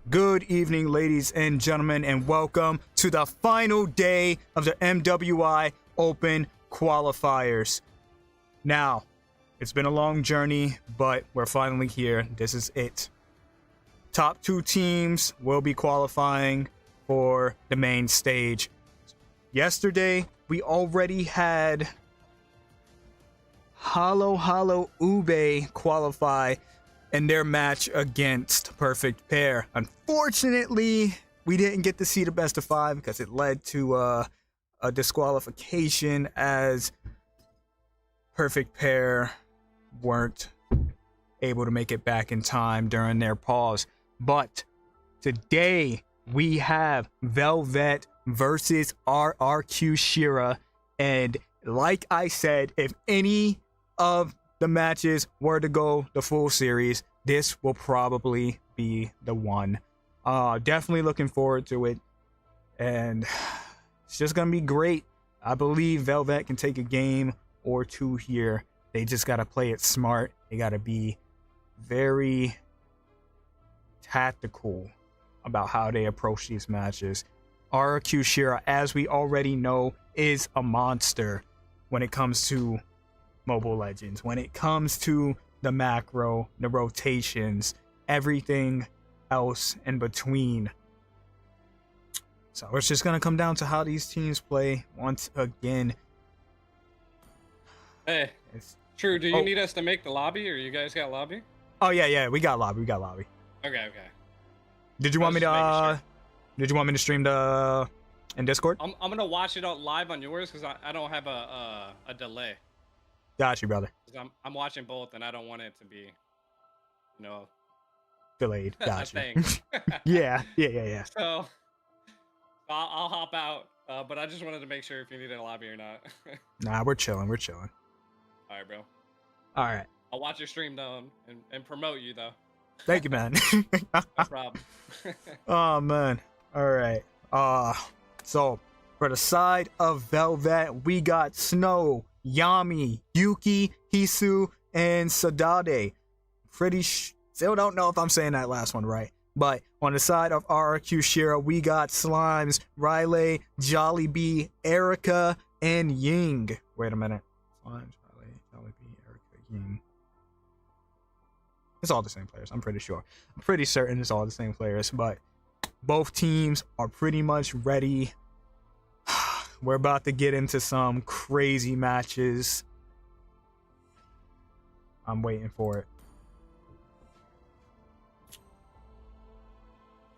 Good evening, ladies and gentlemen, and welcome to the final day of the MWI Open Qualifiers. Now, it's been a long journey, but we're finally here. This is it. Top two teams will be qualifying for the main stage. Yesterday, we already had Halo Ube qualify in their match against Perfect Pair. Unfortunately, we didn't get to see the best of five because it led to a disqualification as Perfect Pair weren't able to make it back in time during their pause. But today we have Velvet versus RRQ Shira, and like I said, if any of the matches were to go the full series, this will probably be the one. Definitely looking forward to it, and it's just gonna be great. I believe Velvet can take a game or two here. They just gotta play it smart. They gotta be very tactical about how they approach these matches. RRQ Shira, as we already know, is a monster when it comes to Mobile Legends, when it comes to the macro, the rotations, everything else in between. So it's just gonna come down to how these teams play once again. Hey, True, do you need us to make the lobby, or you guys got lobby? Oh yeah, we got lobby. Okay. Did you want me to Did you want me to stream the in Discord? I'm gonna watch it out live on yours because I don't have a delay. Got you, brother. I'm watching both, and I don't want it to be, delayed. a Got you. thing. Yeah. So I'll hop out, but I just wanted to make sure if you needed a lobby or not. Nah, we're chilling. All right, bro. All right. I'll watch your stream though and promote you though. Thank you, man. No problem. Oh man. All right. So for the side of Velvet, we got Snow, Yami, Yuki, Hisu, and Sadade. Still don't know if I'm saying that last one right. But on the side of RRQ Shira, we got Slimes, Riley, Jollibee, Erica, and Ying. Wait a minute. Slimes, Riley, Jollibee, Erica, Ying. It's all the same players, I'm pretty sure. I'm pretty certain it's all the same players, but both teams are pretty much ready. We're about to get into some crazy matches. I'm waiting for it.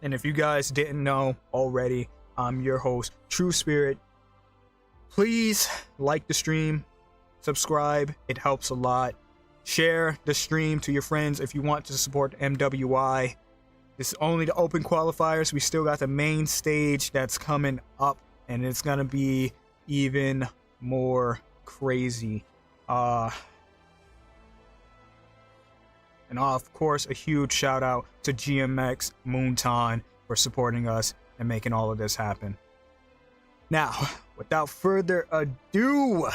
And if you guys didn't know already, I'm your host, TruSpirit. Please like the stream, subscribe, it helps a lot. Share the stream to your friends if you want to support MWI. This is only the open qualifiers. We still got the main stage that's coming up, and it's gonna be even more crazy. And of course, a huge shout out to GMX Moonton for supporting us and making all of this happen. Now, without further ado,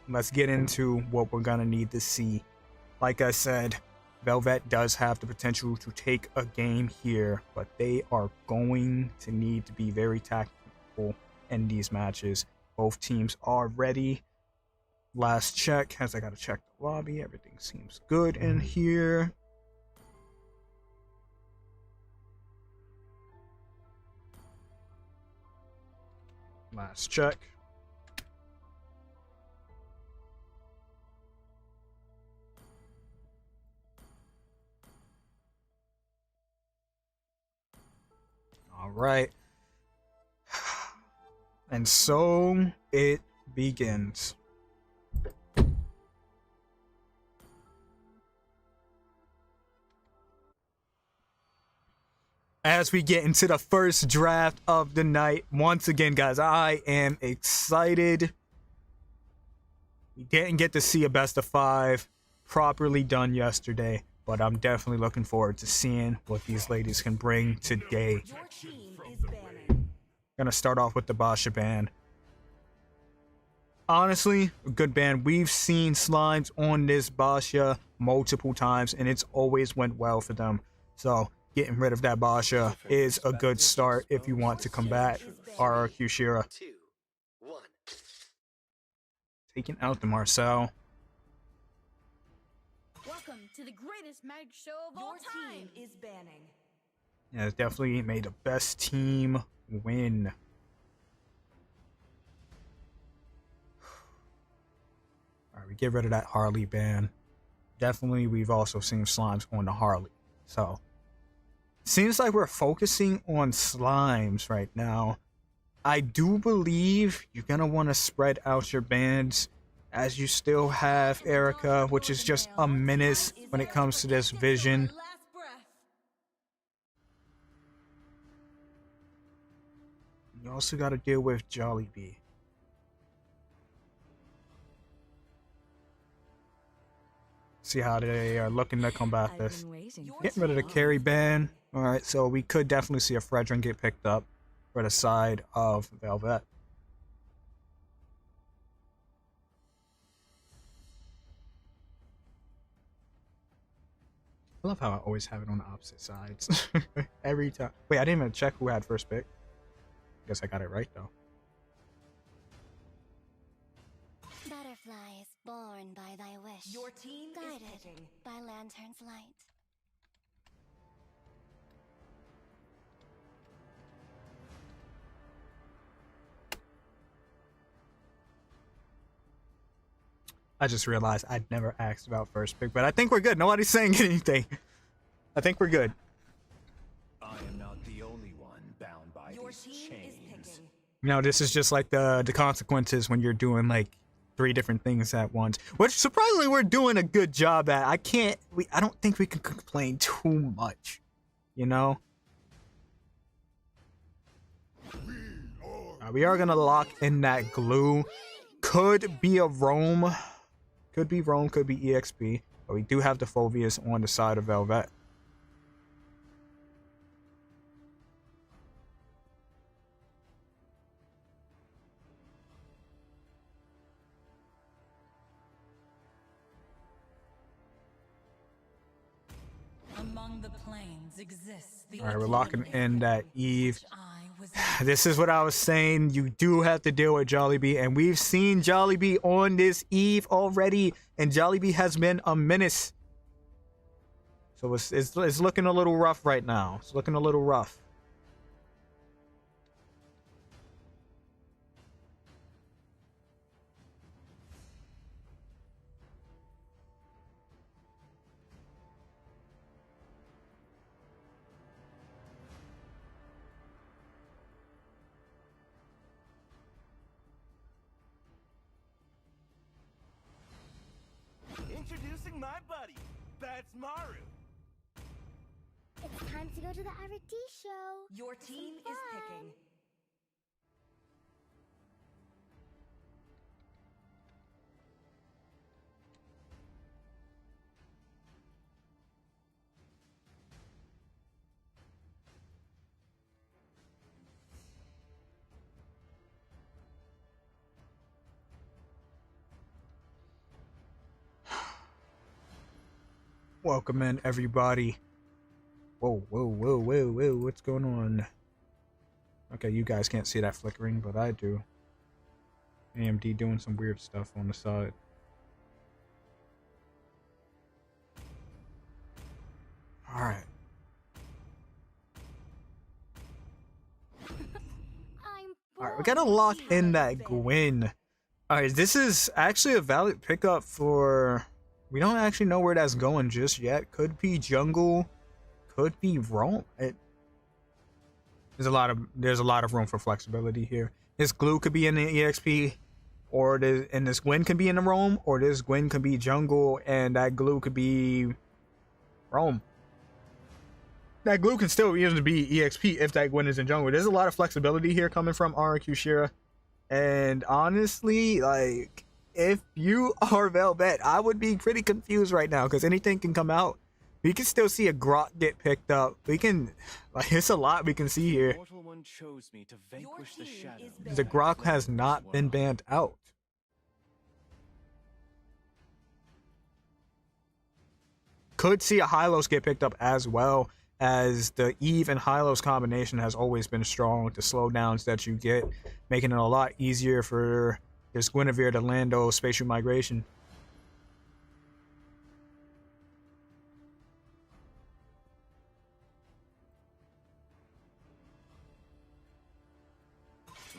let's get into what we're gonna need to see. Like I said, Velvet does have the potential to take a game here, but they are going to need to be very tactical in these matches. Both teams are ready. Last check, as I gotta check the lobby. Everything seems good in here. Last check. All right. And so it begins. As we get into the first draft of the night, once again, guys, I am excited. We didn't get to see a best of five properly done yesterday, but I'm definitely looking forward to seeing what these ladies can bring today. Gonna start off with the Basha band. Honestly, a good band. We've seen Slimes on this Basha multiple times, and it's always went well for them. So getting rid of that Basha is a good start if you want to combat RRQ Shira. 2, 1. Taking out the Marcel. Welcome to the greatest magic show of all time. Team is banning. Yeah, it's definitely made the best team win. Alright, we get rid of that Harley ban. Definitely, we've also seen slimes on the Harley. So, seems like we're focusing on slimes right now. I do believe you're going to want to spread out your bans, as you still have Erica, which is just a menace when it comes to this vision. Last breath. You also got to deal with Jollibee. See how they are looking to combat this. Getting rid of the carry ban. Alright, so we could definitely see a Fredrin get picked up for the side of Velvet. I love how I always have it on the opposite sides. Every time. Wait, I didn't even check who had first pick. Guess I got it right though. Butterflies born by thy wish, Your team guided is picking. by lantern's light. I just realized I'd never asked about first pick, but I think we're good. Nobody's saying anything. I think we're good. I am not the only one bound by Your these team is chains. picking. You know, this is just like the consequences when you're doing like 3 different things at once, which surprisingly we're doing a good job at. I don't think we can complain too much, you know. We are gonna lock in that glue. Could be a roam, could be EXP, but we do have the Phobias on the side of Velvet. Among the plains exists the All right, we're locking in that Eve. I was This is what I was saying. You do have to deal with Jollibee, and we've seen Jollibee on this Eve already, and Jollibee has been a menace. So it's looking a little rough right now. It's looking a little rough. Introducing my buddy. That's Maru. It's time to go to the RT show. Your team is picking. Welcome in, everybody. Whoa, whoa, whoa, whoa, whoa, what's going on? Okay, you guys can't see that flickering, but I do. AMD doing some weird stuff on the side. Alright. Alright, we gotta lock in that Gwen. Alright, this is actually a valid pickup for... We don't actually know where that's going just yet. Could be jungle, could be roam. There's a lot of room for flexibility here. This glue could be in the EXP, or this Gwen could be in the roam, or this Gwen could be jungle, and that glue could be roam. That glue can still even be EXP if that Gwen is in jungle. There's a lot of flexibility here coming from RQ Shira, and honestly, like, if you are Velvet, I would be pretty confused right now because anything can come out. We can still see a Grok get picked up. We can, like, it's a lot we can see here. Mortal one chose me to vanquish the shadow. The Grok has not been banned out. Could see a Hylos get picked up as well. as the Eve and Hylos combination has always been strong with the slowdowns that you get, making it a lot easier for this Guinevere to Lando spatial migration.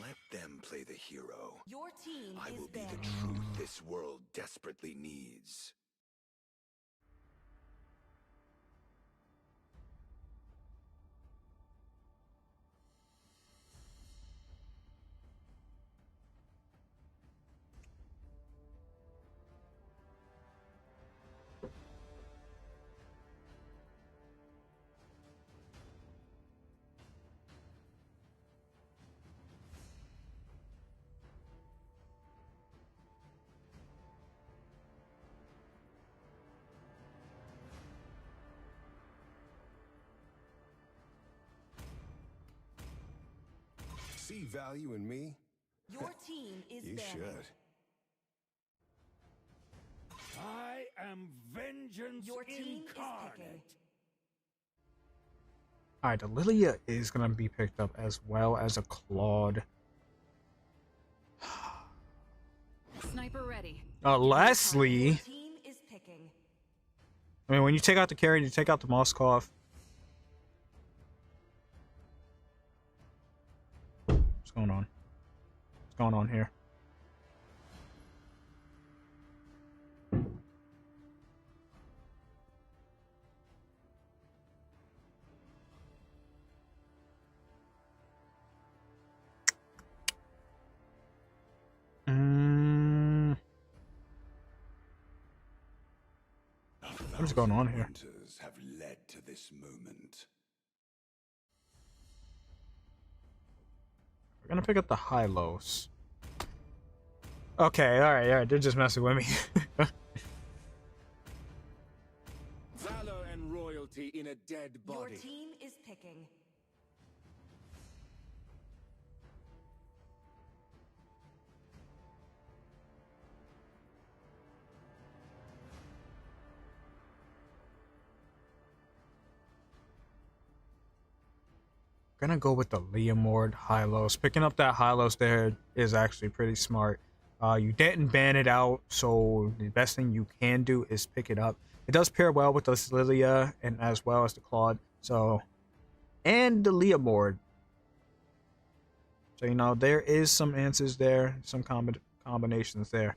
Let them play the hero. Your team I is will be the banned. truth this world desperately needs. See value in me? Your team is You banned. should. I am vengeance Your team is incarnate. picking. Alright, the Lilia is going to be picked up as well as a Claude. Sniper ready. Leslie. Your team is picking. I mean, when you take out the carry, you take out the Moskov. What's going on? What's going on here? What is going on here? Winters have led to this moment. We're gonna pick up the Hylos. Okay, alright, they're just messing with me. Valor and royalty in a dead Your body. team is picking. Gonna go with the Leomord Hylos. Picking up that Hylos there is actually pretty smart. You didn't ban it out, so the best thing you can do is pick it up. It does pair well with the Lilia and as well as the Claude. So, and the Leomord. So, you know, there is some answers there, some combinations there.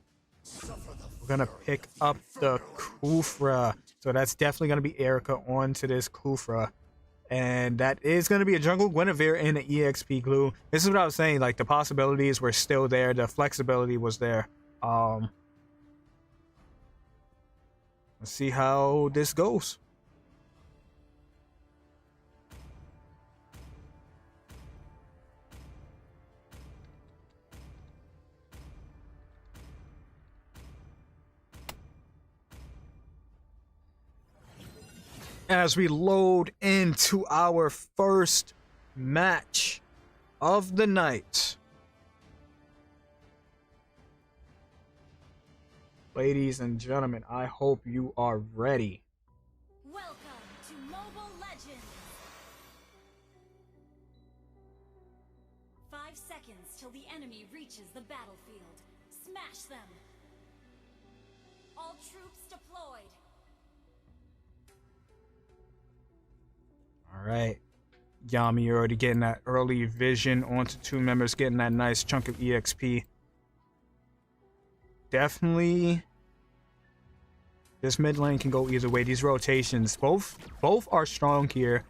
We're gonna pick up the Kufra. So that's definitely gonna be Erica onto this Kufra. And that is going to be a jungle Guinevere in the EXP glue. This is what I was saying. Like, the possibilities were still there. The flexibility was there. Let's see how this goes. As we load into our first match of the night. Ladies and gentlemen, I hope you are ready. Welcome to Mobile Legends. 5 seconds till the enemy reaches the battlefield. Smash them. All troops deployed. Alright. Yami, you're already getting that early vision onto two members, getting that nice chunk of EXP. Definitely, this mid lane can go either way. These rotations, both are strong here.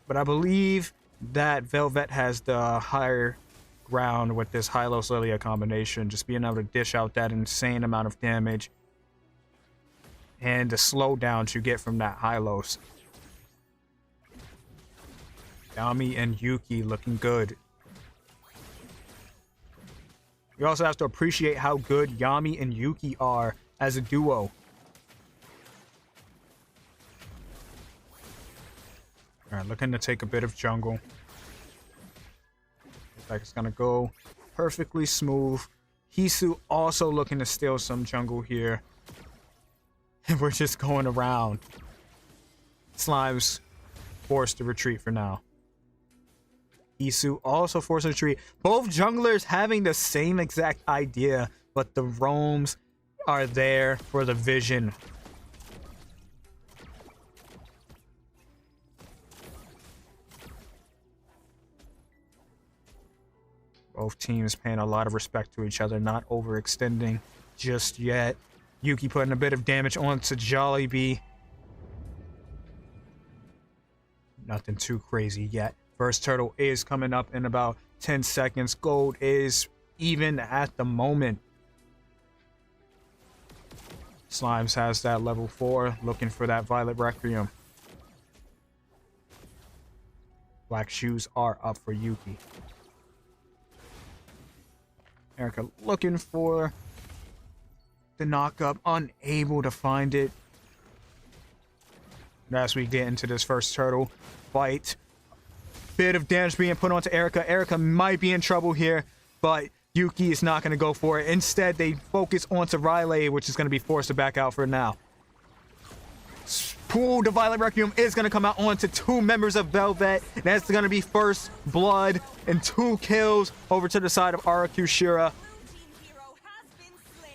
But I believe that Velvet has the higher ground with this Hylos Lilia combination. Just being able to dish out that insane amount of damage. And the slowdowns you get from that Hylos. Yami and Yuki looking good. You also have to appreciate how good Yami and Yuki are as a duo. Alright, looking to take a bit of jungle. Looks like it's gonna go perfectly smooth. Hisu also looking to steal some jungle here. And we're just going around. Slime's forced to retreat for now. Isu also forced to retreat. Both junglers having the same exact idea, but the roams are there for the vision. Both teams paying a lot of respect to each other, not overextending just yet. Yuki putting a bit of damage onto Jollibee. Nothing too crazy yet. First turtle is coming up in about 10 seconds. Gold is even at the moment. Slimes has that level 4, looking for that Violet Requiem. Black shoes are up for Yuki. Erica looking for the knockup, unable to find it. As we get into this first turtle fight, bit of damage being put onto Erica. Erica might be in trouble here, but Yuki is not going to go for it. Instead, they focus onto Riley, which is going to be forced to back out for now. Ooh, the Violet Requiem is going to come out onto 2 members of Velvet. That's going to be first blood and 2 kills over to the side of Arakushira.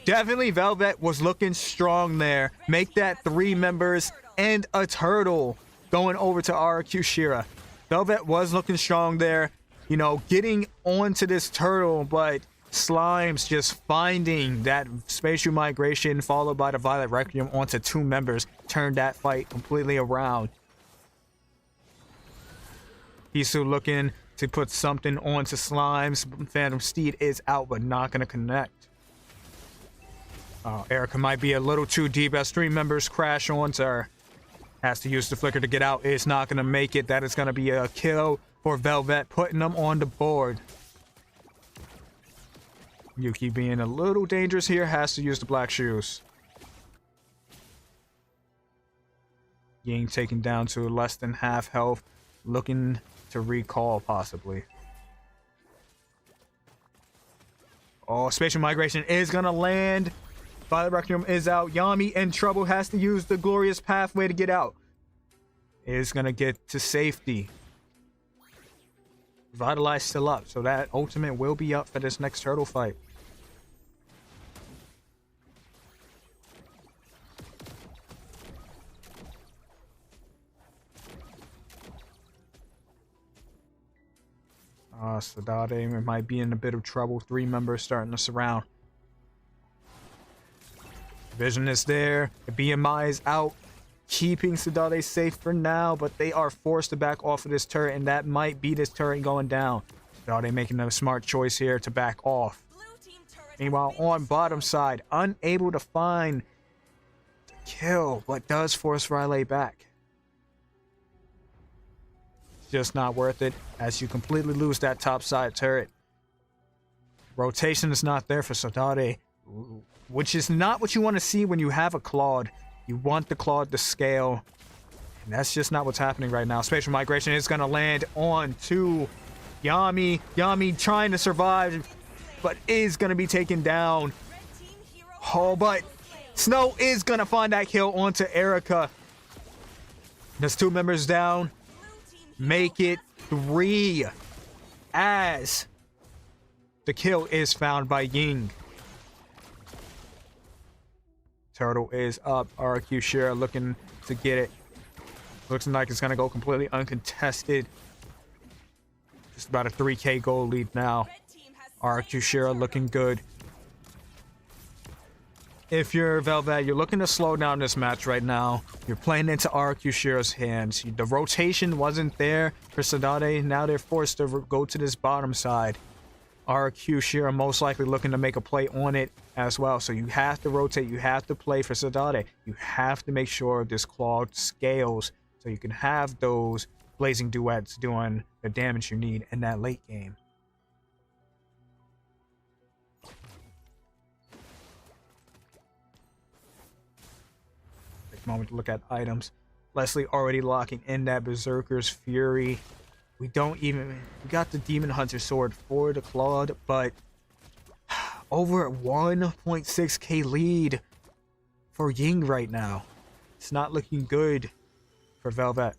Definitely Velvet was looking strong there. Make that 3 members and a turtle going over to Arakushira. Velvet was looking strong there, you know, getting onto this turtle, but Slimes just finding that spatial migration followed by the Violet Requiem onto 2 members turned that fight completely around. Isu looking to put something onto Slimes. Phantom Steed is out, but not going to connect. Erica might be a little too deep as 3 members crash onto her. Has to use the flicker to get out. It's not going to make it. That is going to be a kill for Velvet, putting them on the board. Yuki being a little dangerous here, has to use the black shoes. Ying taken down to less than half health, looking to recall possibly. Oh, spatial migration is going to land. Violet Requiem is out. Yami in trouble, has to use the glorious pathway to get out. Is going to get to safety. Vitalize still up, so that ultimate will be up for this next turtle fight. Sadade might be in a bit of trouble. 3 members starting to surround. Vision is there. The BMI is out, keeping Sadade safe for now, but they are forced to back off of this turret, and that might be this turret going down. Sadade making a smart choice here to back off. Meanwhile, on bottom side, unable to find the kill, but does force Riley back. Just not worth it, as you completely lose that top side turret. Rotation is not there for Sadade, which is not what you want to see when you have a Claude. You want the Claude to scale, and that's just not what's happening right now. Spatial migration is going to land on to Yami. Yami trying to survive, but is going to be taken down. Oh, but Snow is going to find that kill onto Erica. There's 2 members down. Make it 3 as the kill is found by Ying. Turtle is up. Arakushira looking to get it. Looks like it's going to go completely uncontested. Just about a 3k gold lead now. Arakushira looking good. If you're Velvet, you're looking to slow down this match right now. You're playing into Arakushira's hands. The rotation wasn't there for Sadade. Now they're forced to go to this bottom side. Arakushira most likely looking to make a play on it as well. So you have to rotate. You have to play for Sadade. You have to make sure this Claude scales so you can have those blazing duets doing the damage you need in that late game. Moment to look at items. Leslie already locking in that Berserker's Fury. We got the Demon Hunter sword for the Claude, but over 1.6k lead for Ying right now. It's not looking good for Velvet.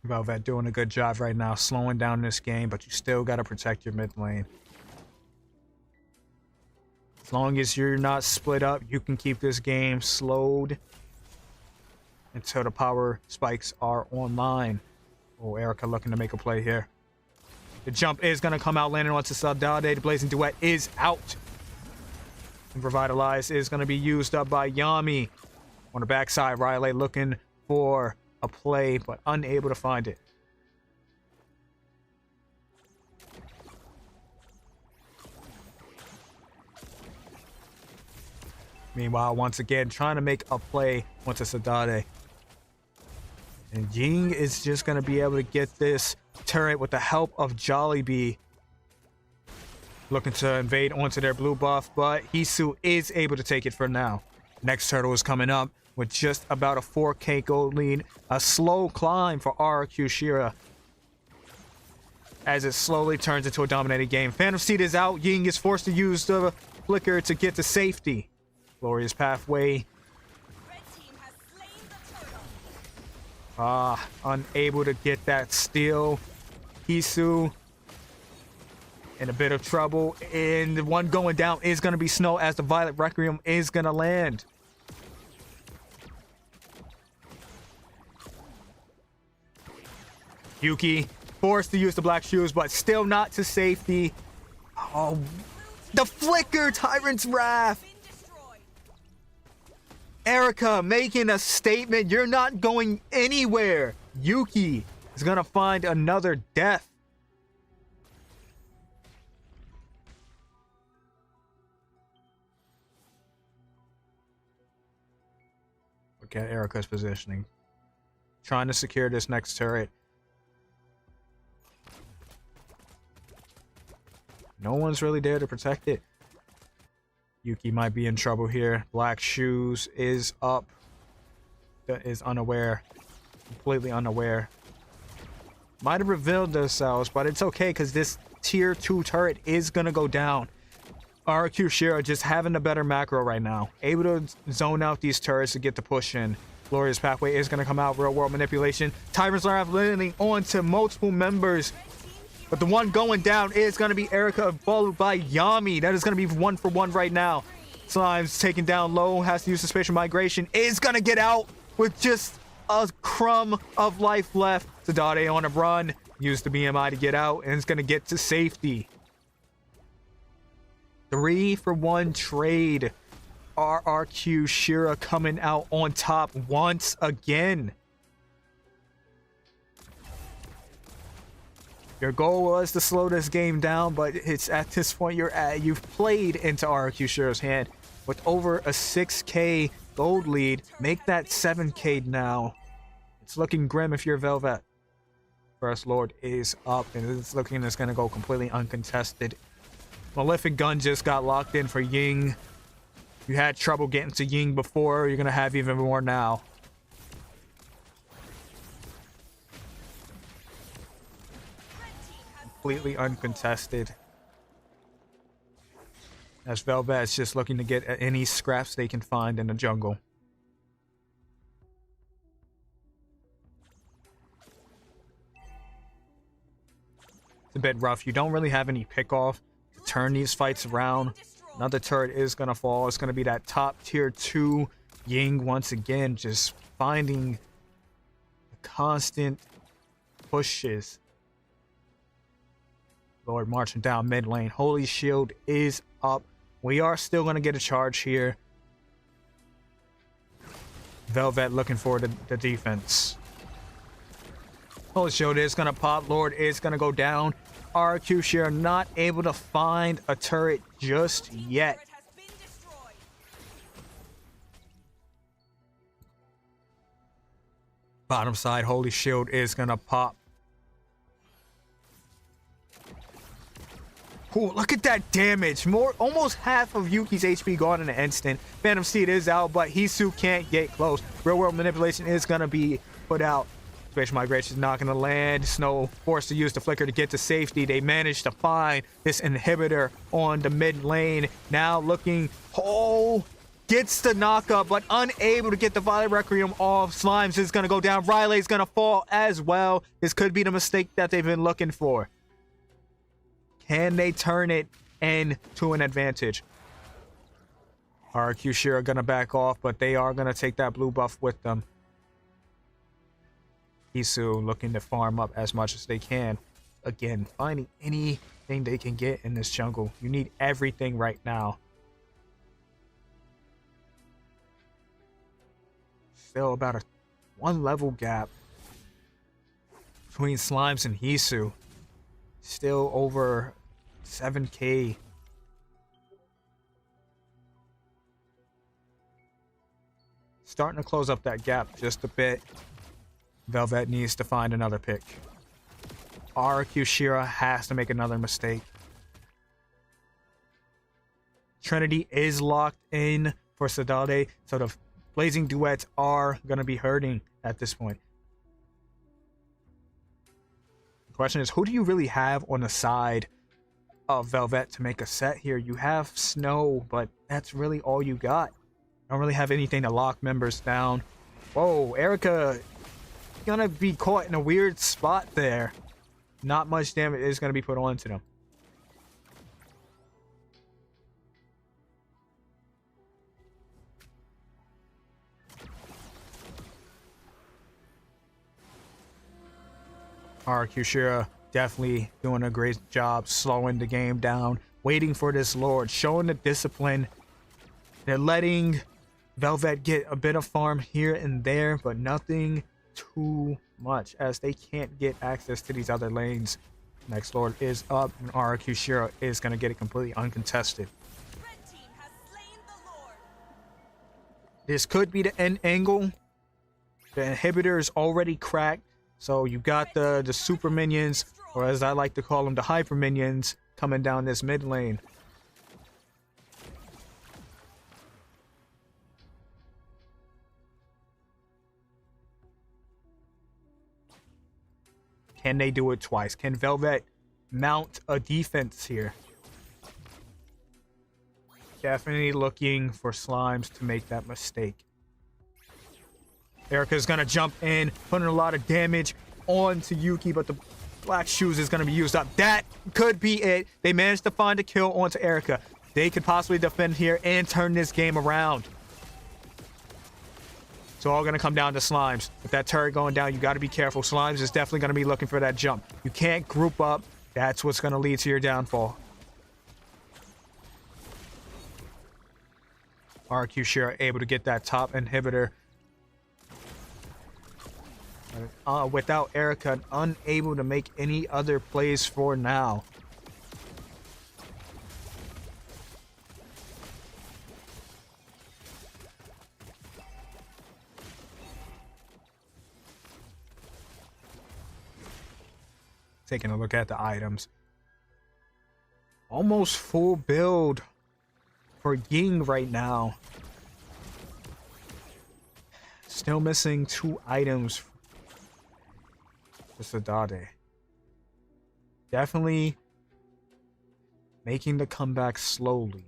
Velvet doing a good job right now, slowing down this game, but you still got to protect your mid lane. As long as you're not split up, you can keep this game slowed until the power spikes are online. Oh, Erica looking to make a play here. The jump is going to come out, landing onto Saudade. The Blazing Duet is out. And Revitalize is going to be used up by Yami. On the backside, Riley looking for a play, but unable to find it. Meanwhile, once again, trying to make a play onto Saudade. And Ying is just going to be able to get this turret with the help of Jollibee. Looking to invade onto their blue buff, but Hisu is able to take it for now. Next turtle is coming up with just about a 4k gold lead. A slow climb for RRQ Shira as it slowly turns into a dominated game. Phantom Seed is out. Ying is forced to use the flicker to get to safety. Glorious Pathway. Unable to get that steal. Hisu in a bit of trouble, and the one going down is going to be Snow as the Violet Requiem is going to land. Yuki forced to use the black shoes, but still not to safety. Oh, the flicker, Tyrant's Wrath. Erica making a statement. You're not going anywhere. Yuki is going to find another death. Look at Erica's positioning. Trying to secure this next turret. No one's really there to protect it. Yuki might be in trouble here. Black Shoes is up. Is unaware. Completely unaware. Might have revealed themselves, but it's okay because this tier 2 turret is going to go down. RQ Shira just having a better macro right now. Able to zone out these turrets to get the push in. Glorious Pathway is going to come out. Real world manipulation. Tyrant's Wrath landing onto multiple members. But the one going down is going to be Erica, followed by Yami. That is going to be 1-for-1 right now. Slime's taken down low, has to use the spatial migration. Is going to get out with just a crumb of life left. Saudade on a run. Use the BMI to get out, and it's going to get to safety. 3-for-1 trade. RRQ Shira coming out on top once again. Your goal was to slow this game down, but it's at this point you've played into RRQ Shira's hand with over a 6k gold lead. Make that 7k now. It's looking grim if you're Velvet. First Lord is up, and it's looking it's going to go completely uncontested. Malefic Gun just got locked in for Ying. You had trouble getting to Ying before, you're going to have even more now. Completely uncontested. As Velvet is just looking to get any scraps they can find in the jungle. It's a bit rough. You don't really have any pick-off to turn these fights around. Another turret is going to fall. It's going to be that top tier 2 Ying once again, just finding the constant pushes. Lord marching down mid lane. Holy Shield is up. We are still going to get a charge here. Velvet looking for the defense. Holy Shield is going to pop. Lord is going to go down. RQ Share not able to find a turret just yet. Bottom side, Holy Shield is going to pop. Ooh, look at that damage. Almost half of Yuki's HP gone in an instant. Phantom Seed is out, but Hisu can't get close. Real world manipulation is going to be put out. Spatial migration is not going to land. Snow forced to use the flicker to get to safety. They managed to find this inhibitor on the mid lane. Now looking. Oh, gets the knockup, but unable to get the Violet Requiem off. Slimes is going to go down. Riley's going to fall as well. This could be the mistake that they've been looking for. Can they turn it into an advantage? RQ Shira going to back off, but they are going to take that blue buff with them. Isu looking to farm up as much as they can. Again, finding anything they can get in this jungle. You need everything right now. Still about a 1 level gap between Slimes and Hisu. Still over 7k. Starting to close up that gap just a bit. Velvet needs to find another pick. RQ Shira has to make another mistake. Trinity is locked in for Sadade, so the Blazing Duets are going to be hurting at this point. The question is, who do you really have on the side of Velvet to make a set here? You have Snow, but that's really all you got. Don't really have anything to lock members down. Whoa, Erica gonna be caught in a weird spot there. Not much damage is gonna be put onto them. RQ Shira definitely doing a great job slowing the game down, waiting for this Lord, showing the discipline. They're letting Velvet get a bit of farm here and there, but nothing too much as they can't get access to these other lanes. Next Lord is up, and RQ Shira is going to get it completely uncontested. Red team has slain the Lord. This could be the end angle. The inhibitor is already cracked, so you got the super minions, or as I like to call them, the hyper minions, coming down this mid lane. Can they do it twice? Can Velvet mount a defense here? Definitely looking for Slimes to make that mistake. Erica's gonna jump in, putting a lot of damage onto Yuki, but the Black Shoes is gonna be used up. That could be it. They managed to find a kill onto Erica. They could possibly defend here and turn this game around. It's all going to come down to Slimes. With that turret going down, you got to be careful. Slimes is definitely going to be looking for that jump. You can't group up. That's what's going to lead to your downfall. RQ Shira able to get that top inhibitor. Without Erica, unable to make any other plays for now. Taking a look at the items. Almost full build for Ying right now. Still missing 2 items for Sadade. Definitely making the comeback slowly.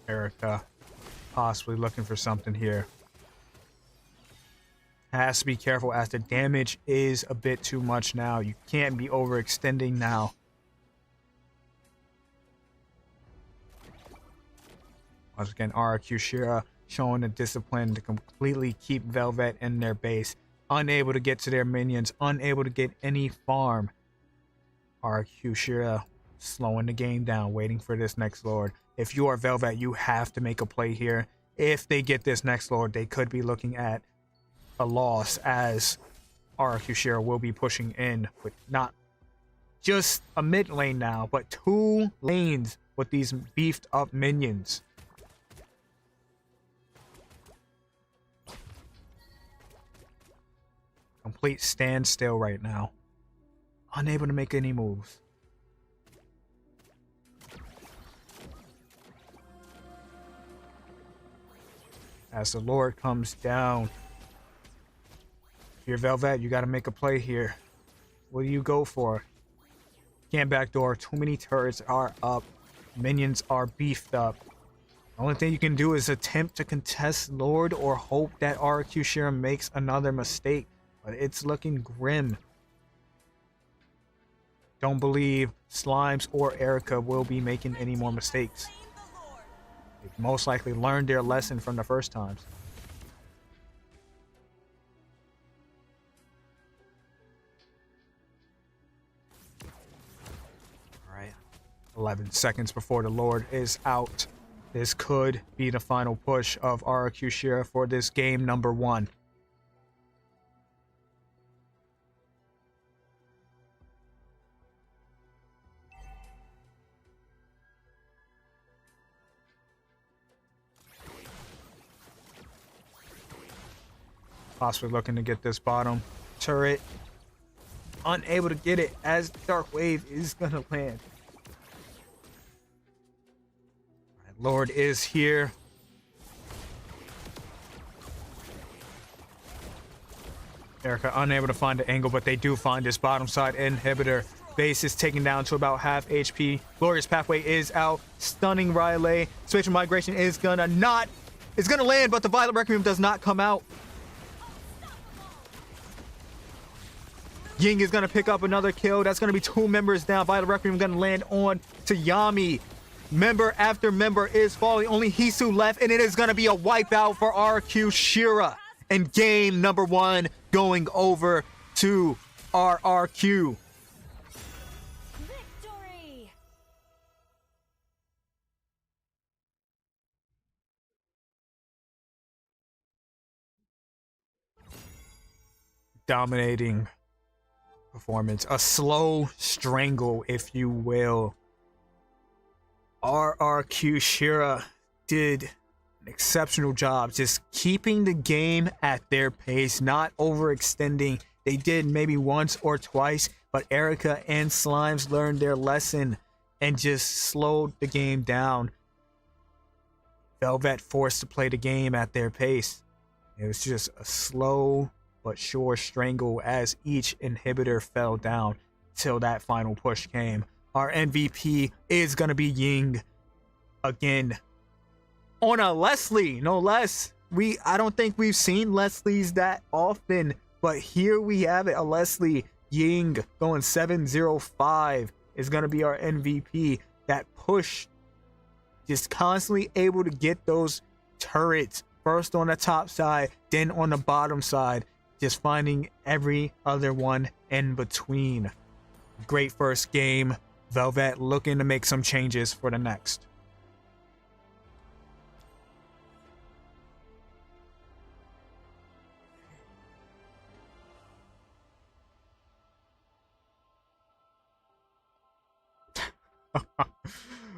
Erica possibly looking for something here. Has to be careful as the damage is a bit too much now. You can't be overextending now. Once again, RQ Shira showing the discipline to completely keep Velvet in their base. Unable to get to their minions. Unable to get any farm. RQ Shira slowing the game down, waiting for this next Lord. If you are Velvet, you have to make a play here. If they get this next Lord, they could be looking at a loss, as RQ Shira will be pushing in with not just a mid lane now, but 2 lanes with these beefed up minions. Complete standstill right now. Unable to make any moves. As the Lord comes down, Here, Velvet, you gotta make a play here. What do you go for? Can't backdoor. Too many turrets are up. Minions are beefed up. The only thing you can do is attempt to contest Lord or hope that RQ Shira makes another mistake. But it's looking grim. Don't believe Slimes or Erica will be making any more mistakes. They most likely learned their lesson from the first times. Alright. 11 seconds before the Lord is out. This could be the final push of RQ Shira for this game number 1. Possibly looking to get this bottom turret. Unable to get it as Dark Wave is gonna land. Right, Lord is here. Erica unable to find the angle, but they do find this bottom side inhibitor. Base is taken down to about half HP. Glorious Pathway is out. Stunning Riley. Spatial Migration is gonna not. It's gonna land, but the Violet Requiem does not come out. Ying is going to pick up another kill. That's going to be 2 members down. Violet Requiem going to land on to Yami. Member after member is falling. Only Hisu left, and it is going to be a wipeout for RQ Shira. And game number 1 going over to RRQ. Victory! Dominating performance. A slow strangle, if you will. RRQ Shira did an exceptional job just keeping the game at their pace, not overextending. They did maybe once or twice, but Erica and Slimes learned their lesson and just slowed the game down. Velvet forced to play the game at their pace. It was just a slow but sure strangle as each inhibitor fell down till that final push came. Our MVP is going to be Ying again on a Leslie, no less. I don't think we've seen Leslie's that often, but here we have it. A Leslie. Ying going 7-0-5 is going to be our MVP. That push, just constantly able to get those turrets first on the top side, then on the bottom side, just finding every other one in between. Great first game. Velvet looking to make some changes for the next.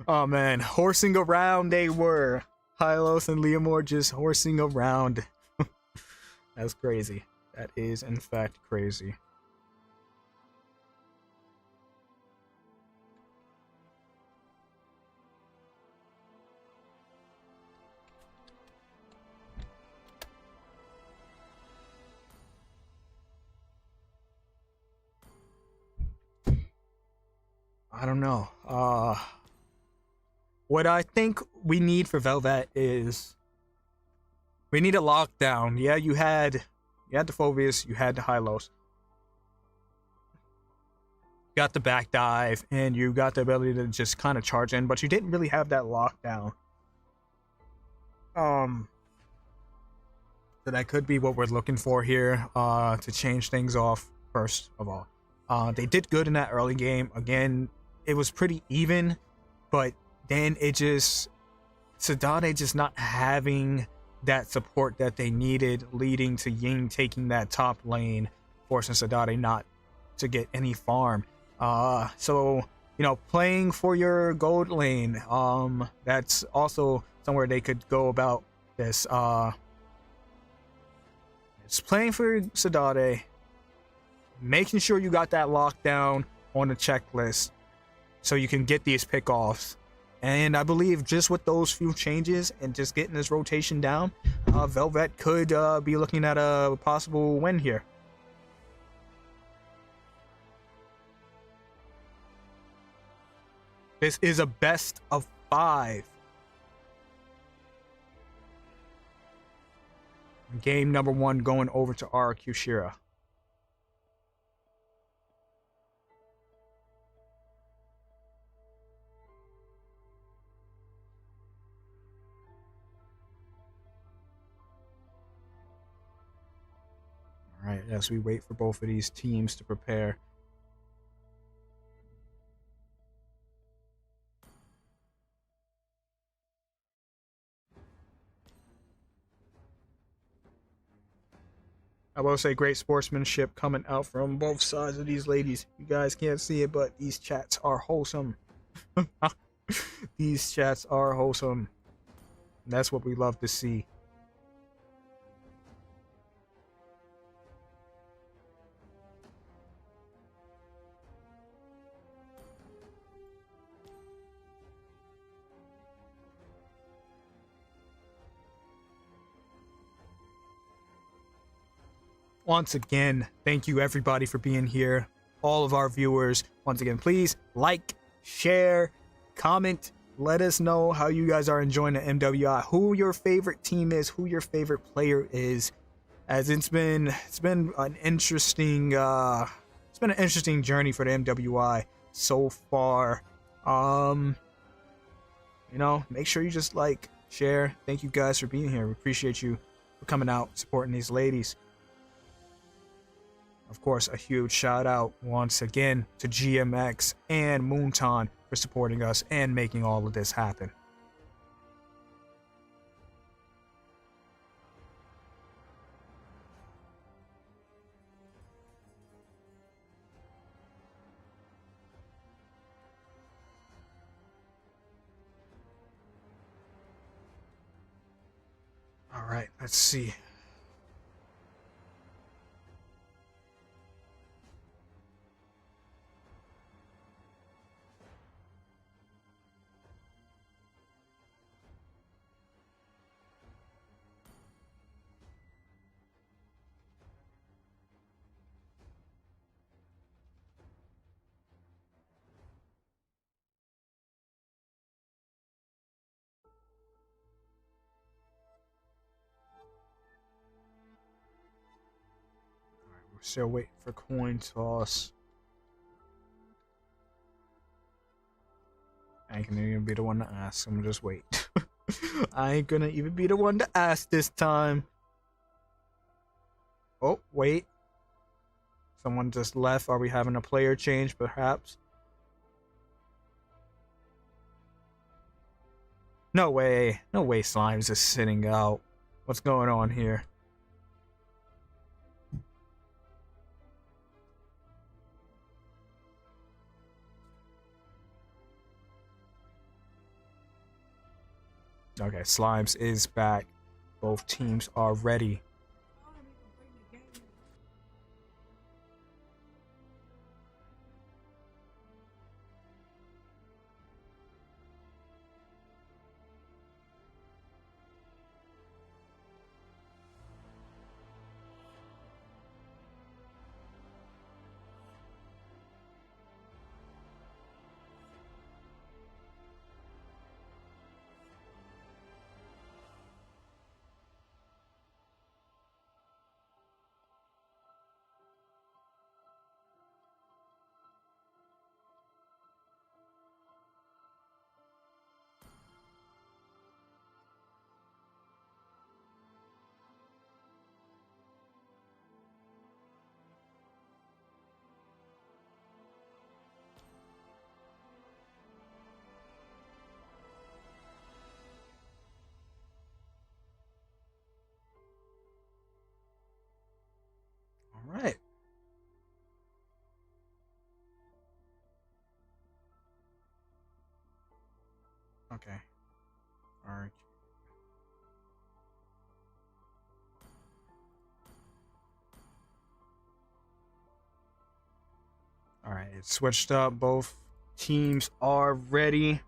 Oh man, horsing around they were. Hylos and Leomore just horsing around. That's crazy. That is in fact crazy. I don't know. What I think we need for Velvet is we need a lockdown. Yeah, you had the Phobius, you had the Hylos. You got the back dive, and you got the ability to just kind of charge in, but you didn't really have that lockdown. So that could be what we're looking for here, to change things off, first of all. They did good in that early game. Again, it was pretty even, but then it just, Sadade just not having that support that they needed, leading to Ying taking that top lane, forcing Sadade not to get any farm. So, you know, playing for your gold lane, that's also somewhere they could go about this. It's playing for Sadade, making sure you got that lockdown on the checklist so you can get these pickoffs. And I believe just with those few changes and just getting this rotation down, Velvet could be looking at a possible win here. This is a best of 5. Game number 1 going over to RQ Shira. All right, as we wait for both of these teams to prepare. I will say great sportsmanship coming out from both sides of these ladies. You guys can't see it, but these chats are wholesome. These chats are wholesome. And that's what we love to see. Once again, thank you everybody for being here. All of our viewers, once again, please like, share, comment. Let us know how you guys are enjoying the MWI, who your favorite team is, who your favorite player is. As it's been an interesting journey for the MWI so far. You know, make sure you just like, share. Thank you guys for being here. We appreciate you for coming out, supporting these ladies. Of course, a huge shout out once again to GMX and Moonton for supporting us and making all of this happen. All right, let's see. We're still waiting for coin toss. I ain't gonna even be the one to ask. I'm gonna just wait. I ain't gonna even be the one to ask this time. Oh, wait. Someone just left. Are we having a player change, perhaps? No way. No way Slime's just sitting out. What's going on here? Okay, Slimes is back. Both teams are ready. All right. Okay. All right. All right, it's switched up. Both teams are ready.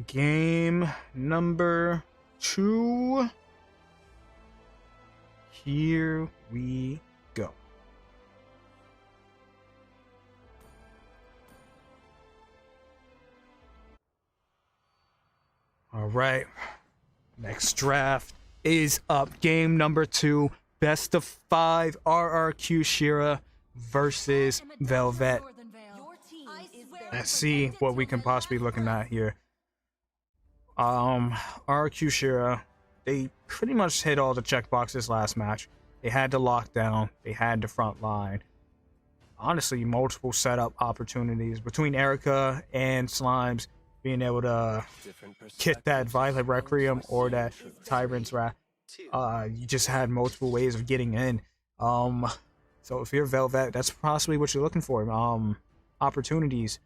Game number 2. Here we go. All right. Next draft is up. Game number 2. Best of 5 RRQ Shira versus Velvet. Your team is Let's see what we can possibly be looking at here. RRQ Shira, they pretty much hit all the checkboxes last match. They had the lockdown, they had the front line. Honestly, multiple setup opportunities between Erica and Slimes being able to get that Violet Requiem or that Tyrant's Wrath. You just had multiple ways of getting in. So if you're Velvet, that's possibly what you're looking for. Opportunities,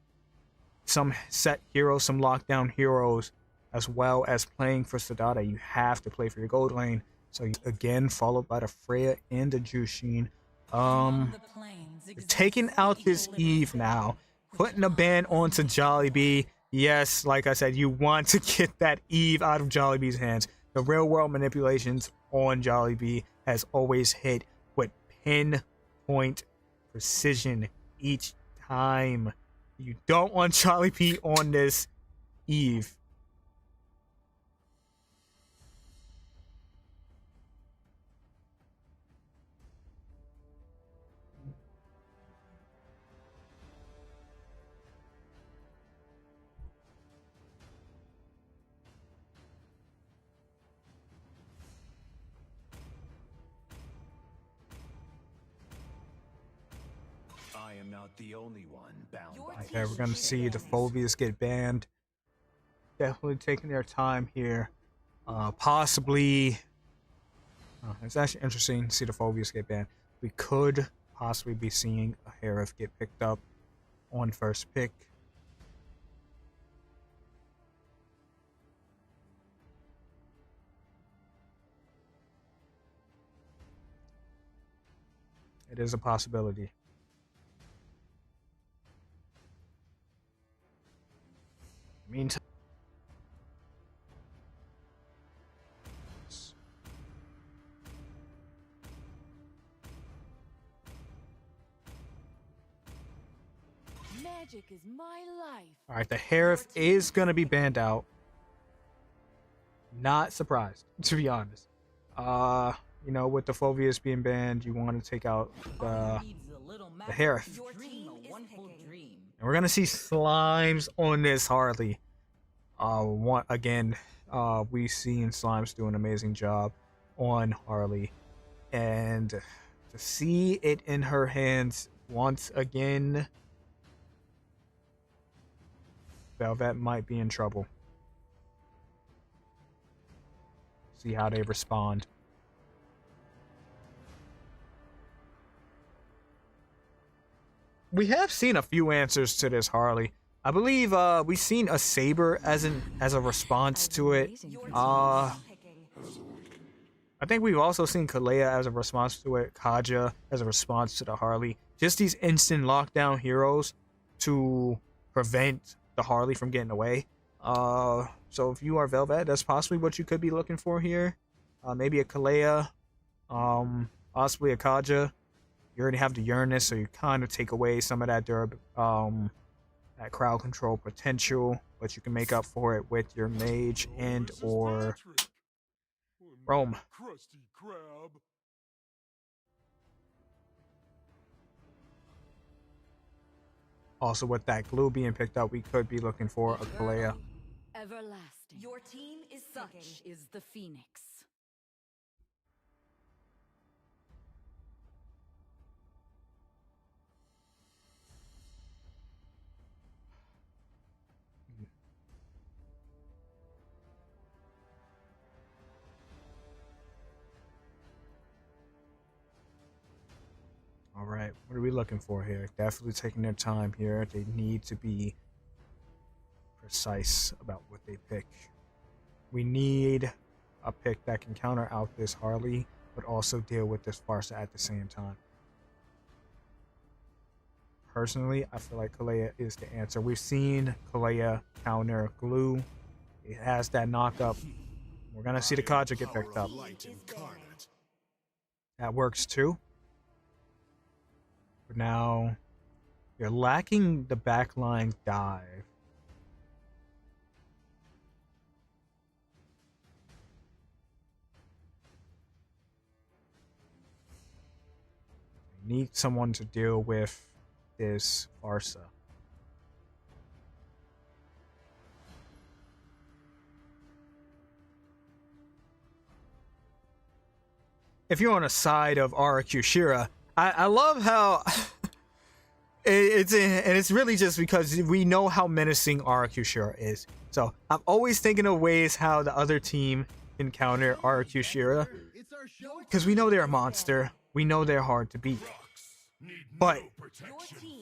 some set heroes, some lockdown heroes, as well as playing for Sadada. You have to play for your gold lane. So again, followed by the Freya and the Jushin. Taking out this Eve now, putting a ban onto Jollibee. Yes, like I said, you want to get that Eve out of Jollibee's hands. The real world manipulations on Jollibee has always hit with pinpoint precision each time. You don't want Jollibee on this Eve. I am not the only one bound by Okay, we're gonna see the Phobias get banned. Definitely taking their time here. Possibly. It's actually interesting to see the Phobias get banned. We could possibly be seeing a Harif get picked up on first pick. It is a possibility. Meantime, Magic is my life. all right, the Harif is gonna be banned out. Not surprised, to be honest. You know, with the Phobias being banned, you want to take out the Harif. Your team is picking. And we're gonna see Slimes on this Harley. We've seen Slimes do an amazing job on Harley, and to see it in her hands once again, Velvet might be in trouble. See how they respond. We have seen a few answers to this Harley. I believe we've seen a Saber as a response to it. I think we've also seen Kalea as a response to it, Kaja as a response to the Harley. Just these instant lockdown heroes to prevent the Harley from getting away. So if you are Velvet, that's possibly what you could be looking for here. Maybe a Kalea, possibly a Kaja. You already have the Uranus, so you kind of take away some of that that crowd control potential, but you can make up for it with your Mage and or Rome. Krusty Krab. Also, with that glue being picked up, we could be looking for a Kalea. Everlasting. Your team is Such picking. is the phoenix. All right, what are we looking for here? Definitely taking their time here. They need to be precise about what they pick. We need a pick that can counter out this Harley, but also deal with this Farsa at the same time. Personally, I feel like Kalea is the answer. We've seen Kalea counter glue It has that knock up. We're gonna see the Kaja get picked up. That works too. But now you're lacking the backline dive. You need someone to deal with this Farsa. If you're on a side of RQ Shira, I love how it's really just because we know how menacing RQ Shira is. So I'm always thinking of ways how the other team can counter RQ Shira, because we know they're a monster. We know they're hard to beat. But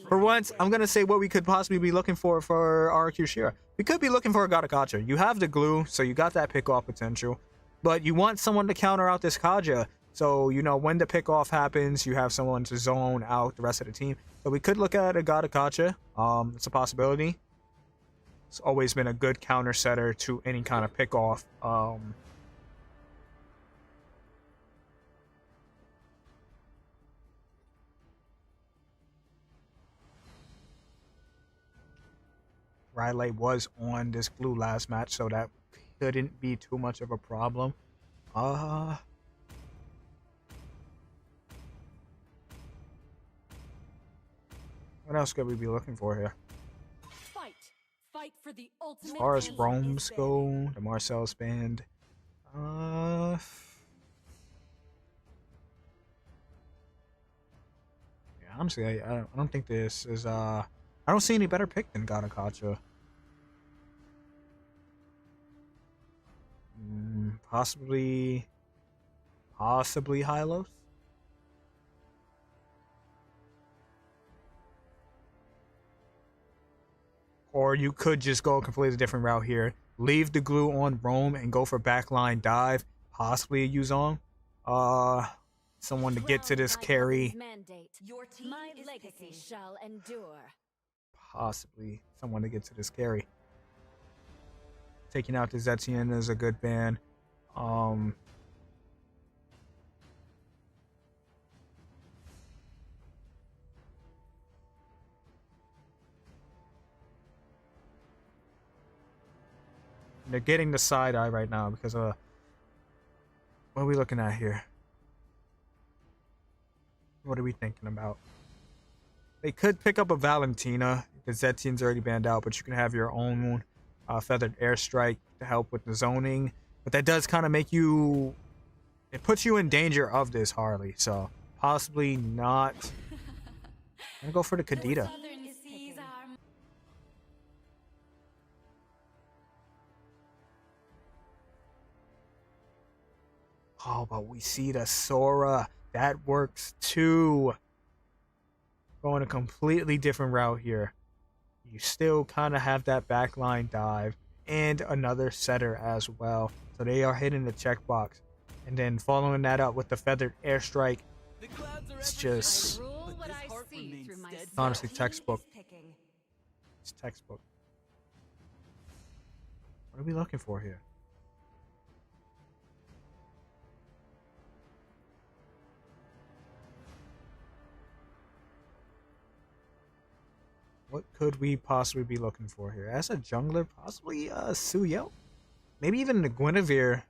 for once, I'm gonna say what we could possibly be looking for RQ Shira. We could be looking for a Gadakacha. You have the glue, so you got that pick off potential. But you want someone to counter out this Kaja. So, you know, when the pick-off happens, you have someone to zone out the rest of the team. So we could look at a Gadakacha. It's a possibility. It's always been a good counter setter to any kind of pick-off. Riley was on this glue last match, so that couldn't be too much of a problem. What else could we be looking for here? Fight for the ultimate. As far as roams go, the Marcel's band. Yeah, honestly, I don't think this is I don't see any better pick than Gadakacha. Possibly Hylos. Or you could just go a completely different route here. Leave the glue on roam and go for backline dive. Possibly a Yuzong. Someone to get to this carry. Your team My is legacy picking. shall endure. Possibly someone to get to this carry. Taking out the Zetian is a good ban. They're getting the side eye right now because what are we looking at here? What are we thinking about? They could pick up a Valentina because Zetian's already banned out, but you can have your own feathered airstrike to help with the zoning. But that does kind of make you... It puts you in danger of this Harley, so possibly not. I'm gonna go for the Kadita. Oh, but we see the Sora. That works too. Going a completely different route here. You still kind of have that backline dive and another setter as well. So they are hitting the checkbox. And then following that up with the feathered airstrike. It's just honestly textbook. It's textbook. What are we looking for here? What could we possibly be looking for here? As a jungler, possibly Suyo? Maybe even the Guinevere.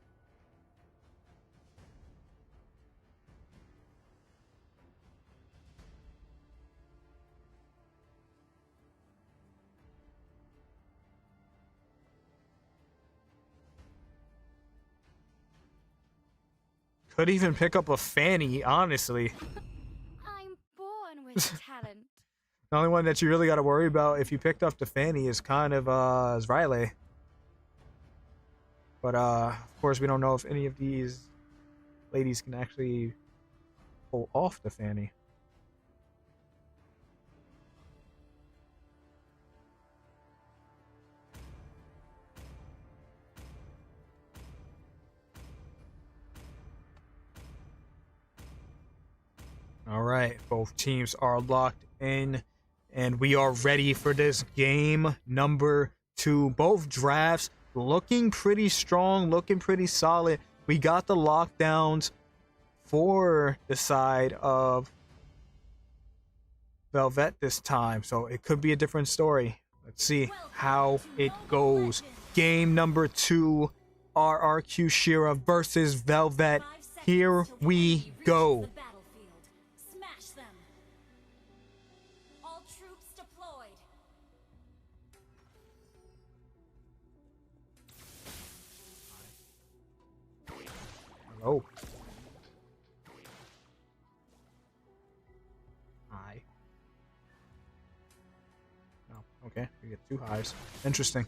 Could even pick up a Fanny, honestly. I'm born with talent. The only one that you really got to worry about if you picked up the Fanny is kind of is Riley. But of course we don't know if any of these ladies can actually pull off the Fanny. All right, both teams are locked in. And we are ready for this game number 2. Both drafts looking pretty strong, looking pretty solid. We got the lockdowns for the side of Velvet this time, so it could be a different story. Let's see how it goes. Game number 2, RRQ Shira versus Velvet. 5 seconds Here till the we enemy reaches go. the battlefield. Smash them. All troops deployed. Oh. High. Oh, okay. We get 2 highs. Interesting.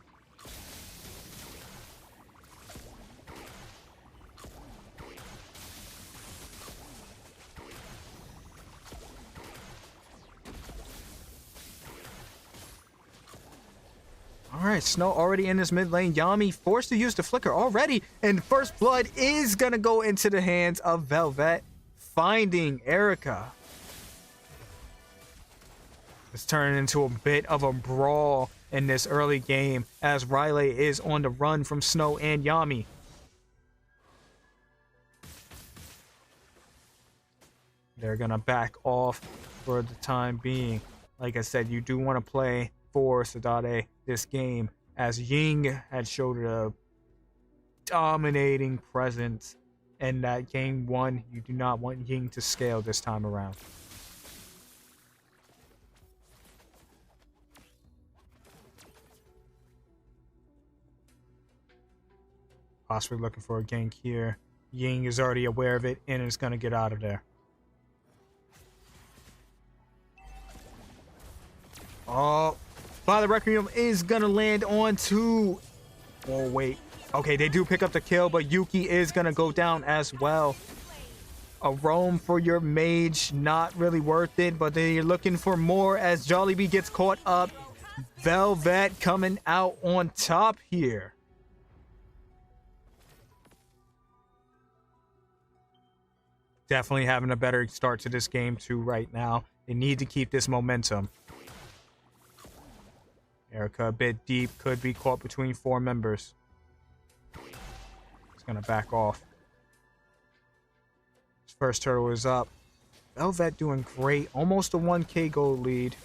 Alright, Snow already in this mid lane. Yami forced to use the flicker already. And first blood is going to go into the hands of Velvet, finding Erica. It's turning into a bit of a brawl in this early game as Riley is on the run from Snow and Yami. They're going to back off for the time being. Like I said, you do want to play for Sadade this game, as Ying had showed a dominating presence in that game 1. You do not want Ying to scale this time around. Possibly looking for a gank here. Ying is already aware of it and is going to get out of there. Oh, Father Requiem is going to land on 2. Oh, wait. Okay, they do pick up the kill, but Yuki is going to go down as well. A roam for your mage, not really worth it, but they're looking for more as Jollibee gets caught up. Velvet coming out on top here. Definitely having a better start to this game too right now. They need to keep this momentum. Erica a bit deep, could be caught between 4 members. He's gonna back off. His first turtle is up. Velvet doing great, almost a 1k gold lead.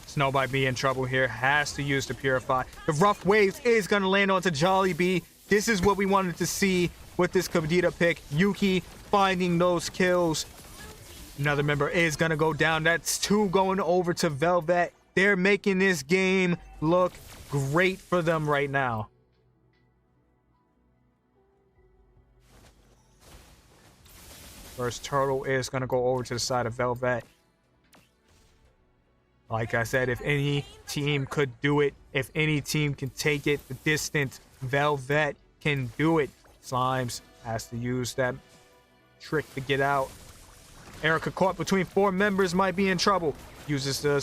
Snow might be in trouble here, has to use the Purify. The Rough Waves is gonna land onto Jollibee. This is what we wanted to see with this Kabdita pick. Yuki finding those kills. Another member is going to go down. That's 2 going over to Velvet. They're making this game look great for them right now. First turtle is going to go over to the side of Velvet. Like I said, if any team could do it, if any team can take it the distance, Velvet can do it. Slimes has to use that trick to get out. Erica caught between 4 members, might be in trouble. Uses the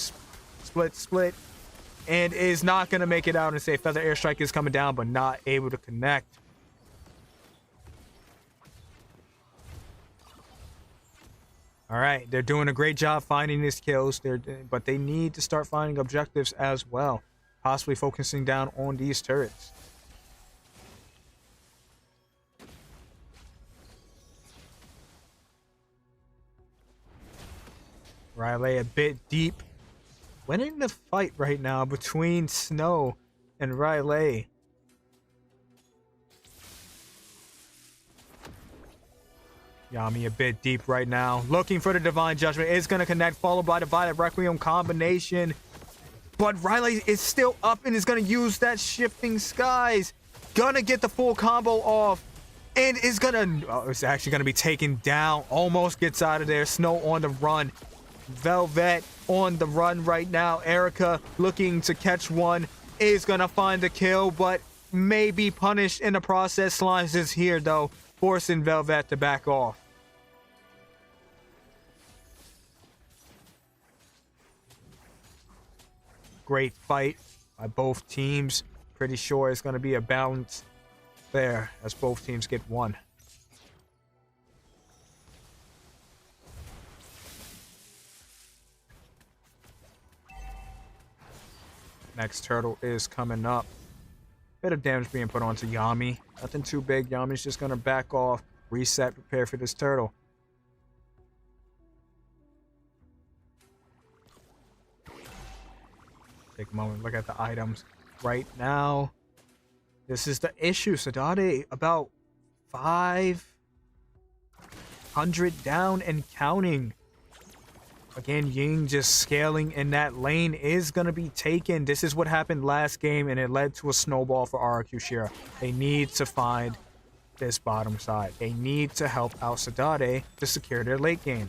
split, and is not going to make it out and say Feather Airstrike is coming down, but not able to connect. All right, they're doing a great job finding these kills, but they need to start finding objectives as well, possibly focusing down on these turrets. Riley a bit deep. Winning the fight right now between Snow and Riley. Yami a bit deep right now. Looking for the Divine Judgment. Is going to connect, followed by the Violet Requiem combination. But Riley is still up and is going to use that Shifting Skies. Gonna get the full combo off. And is going to... Oh, it's actually going to be taken down. Almost gets out of there. Snow on the run. Velvet on the run right now. Erica looking to catch one. Is going to find the kill, but may be punished in the process. Slimes is here, though, forcing Velvet to back off. Great fight by both teams. Pretty sure it's going to be a balance there as both teams get one. Next turtle is coming up. Bit of damage being put onto Yami. Nothing too big. Yami's just going to back off, reset, prepare for this turtle. Take a moment, look at the items. Right now, this is the issue. Sadade about 500 down and counting. Again, Ying just scaling in that lane is going to be taken. This is what happened last game, and it led to a snowball for RQ Shira. They need to find this bottom side. They need to help out Sadade to secure their late game.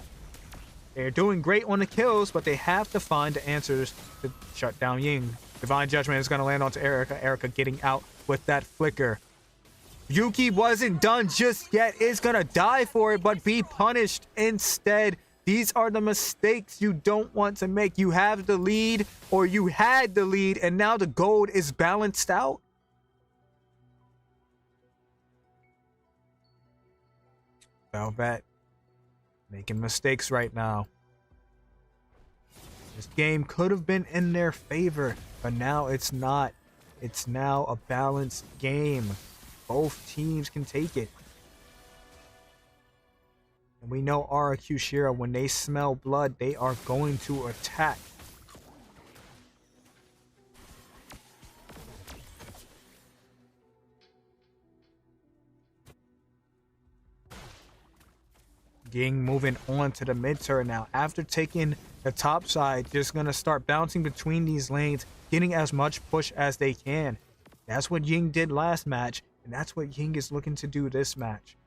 They're doing great on the kills, but they have to find the answers to shut down Ying. Divine Judgment is going to land onto Erica. Erica getting out with that flicker. Yuki wasn't done just yet. Is going to die for it, but be punished instead. These are the mistakes you don't want to make. You have the lead, or you had the lead, and now the gold is balanced out. Velvet making mistakes right now. This game could have been in their favor, but now it's not. It's now a balanced game. Both teams can take it. And we know RQ Shira, when they smell blood, they are going to attack. Ying moving on to the mid turret now. After taking the top side, just going to start bouncing between these lanes, getting as much push as they can. That's what Ying did last match, and that's what Ying is looking to do this match.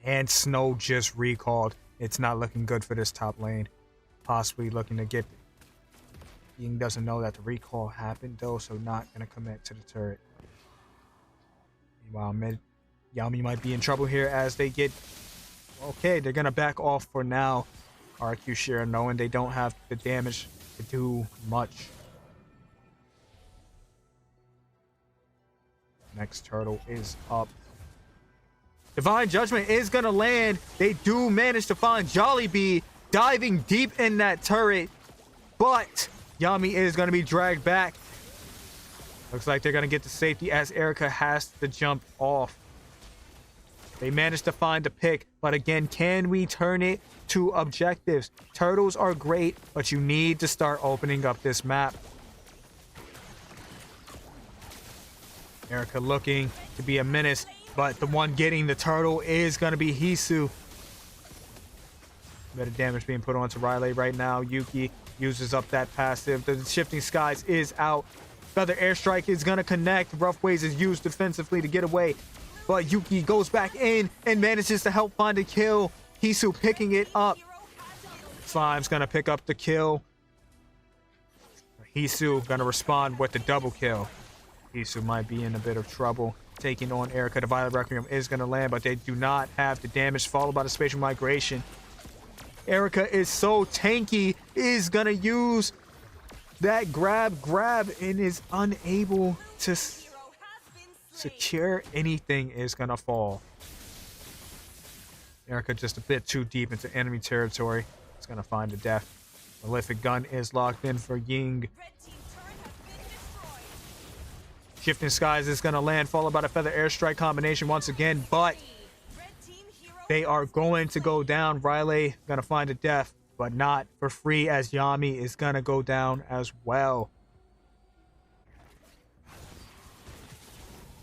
And Snow just recalled. It's not looking good for this top lane. Possibly looking to get... Ying doesn't know that the recall happened though, so not going to commit to the turret. Meanwhile, mid Yami might be in trouble here as they get... Okay, they're going to back off for now. RQ Shira knowing they don't have the damage to do much. Next turtle is up. Divine Judgment is going to land. They do manage to find Jollibee diving deep in that turret. But Yami is going to be dragged back. Looks like they're going to get to safety as Erica has to jump off. They managed to find the pick. But again, can we turn it to objectives? Turtles are great, but you need to start opening up this map. Erica looking to be a menace. But the one getting the turtle is going to be Hisu. Bit of damage being put onto Riley right now. Yuki uses up that passive. The Shifting Skies is out. Feather Airstrike is going to connect. Rough Ways is used defensively to get away. But Yuki goes back in and manages to help find a kill. Hisu picking it up. Slime's going to pick up the kill. Hisu going to respond with the double kill. Hisu might be in a bit of trouble. Taking on Erica. The Violet Requiem is going to land, but they do not have the damage, followed by the Spatial Migration. Erica is so tanky, is going to use that grab, and is unable to secure anything, is going to fall. Erica just a bit too deep into enemy territory. It's going to find a death. Malefic Gun is locked in for Ying. Shifting Skies is going to land, followed by the Feather Airstrike combination once again, but they are going to go down. Riley going to find a death, but not for free, as Yami is going to go down as well.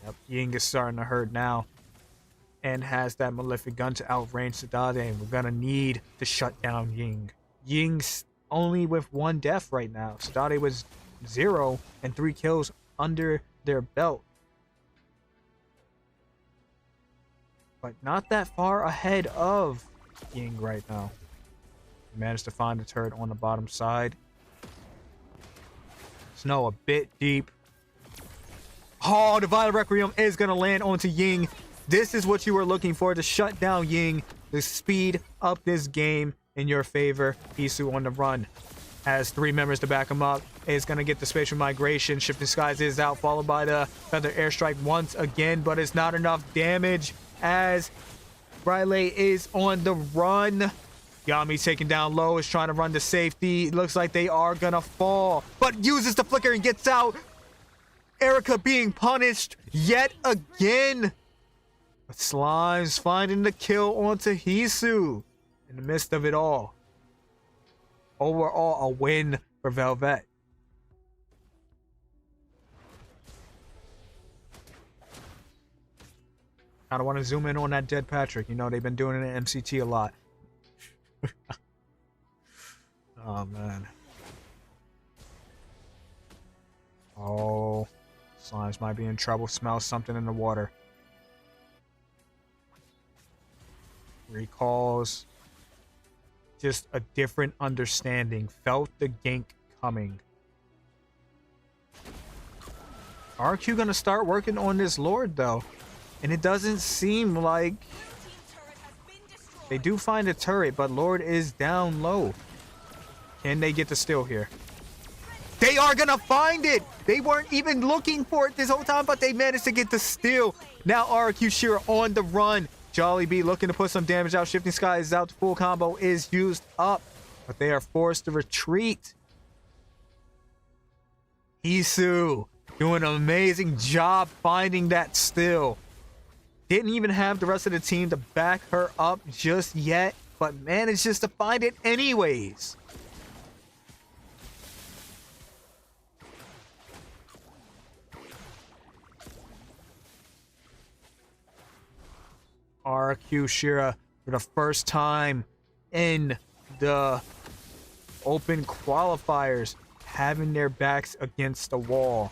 Yep, Ying is starting to hurt now and has that Malefic Gun to outrange Sadade, and we're going to need to shut down Ying. Ying's only with 1 death right now. Sadade was 0 and 3 kills under their belt, but not that far ahead of Ying right now. Managed to find the turret on the bottom side. Snow a bit deep. Oh, the Violet Requiem is going to land onto Ying. This is what you were looking for, to shut down Ying, to speed up this game in your favor. Hisu on the run. Has 3 members to back him up. Is going to get the Spatial Migration. Shifting Skies is out, followed by the Feather Airstrike once again, but it's not enough damage as Riley is on the run. Yami's taken down low, is trying to run to safety. It looks like they are gonna fall, but uses the flicker and gets out. Erica being punished yet again. But Slime's finding the kill onto Hisu in the midst of it all. Overall, a win for Velvet. I don't want to zoom in on that dead Patrick. You know, they've been doing it in MCT a lot. Oh, man. Oh, Slimes might be in trouble. Smells something in the water. Recalls. Just a different understanding. Felt the gank coming. RQ gonna start working on this Lord, though. And it doesn't seem like they do find a turret, but Lord is down low. Can they get the steal here? They are gonna find it. They weren't even looking for it this whole time, but they managed to get the steal. Now RQ Shira on the run. Jolly B looking to put some damage out. Shifting Sky is out. The full combo is used up, but they are forced to retreat. Hisu doing an amazing job finding that steal. Didn't even have the rest of the team to back her up just yet, but manages to find it anyways. RQ Shira for the first time in the open qualifiers having their backs against the wall.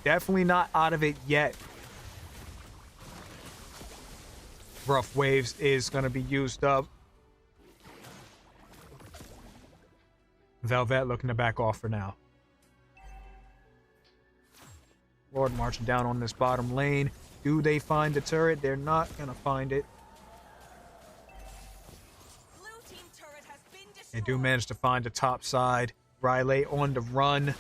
Definitely not out of it yet. Rough Waves is going to be used up. Velvet looking to back off for now. Lord marching down on this bottom lane. Do they find the turret? They're not going to find it. They do manage to find the top side. Riley on the run.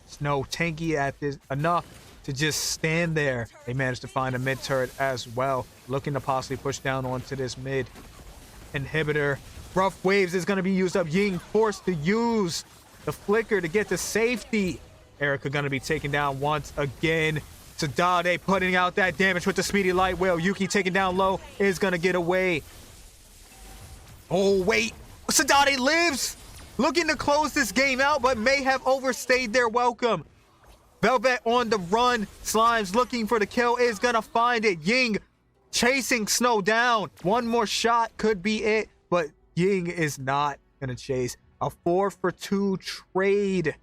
Snow tanky at this enough to just stand there. They managed to find a mid turret as well, looking to possibly push down onto this mid inhibitor. Rough Waves is going to be used up. Ying forced to use the flicker to get to safety. Erica going to be taken down once again. Sadade putting out that damage with the speedy light whale. Yuki taken down low is going to get away. Oh, wait. Sadade lives. Looking to close this game out, but may have overstayed their welcome. Velvet on the run. Slimes looking for the kill, is gonna find it. Ying chasing Snow down. One more shot could be it, but Ying is not gonna chase. A 4-for-2 trade.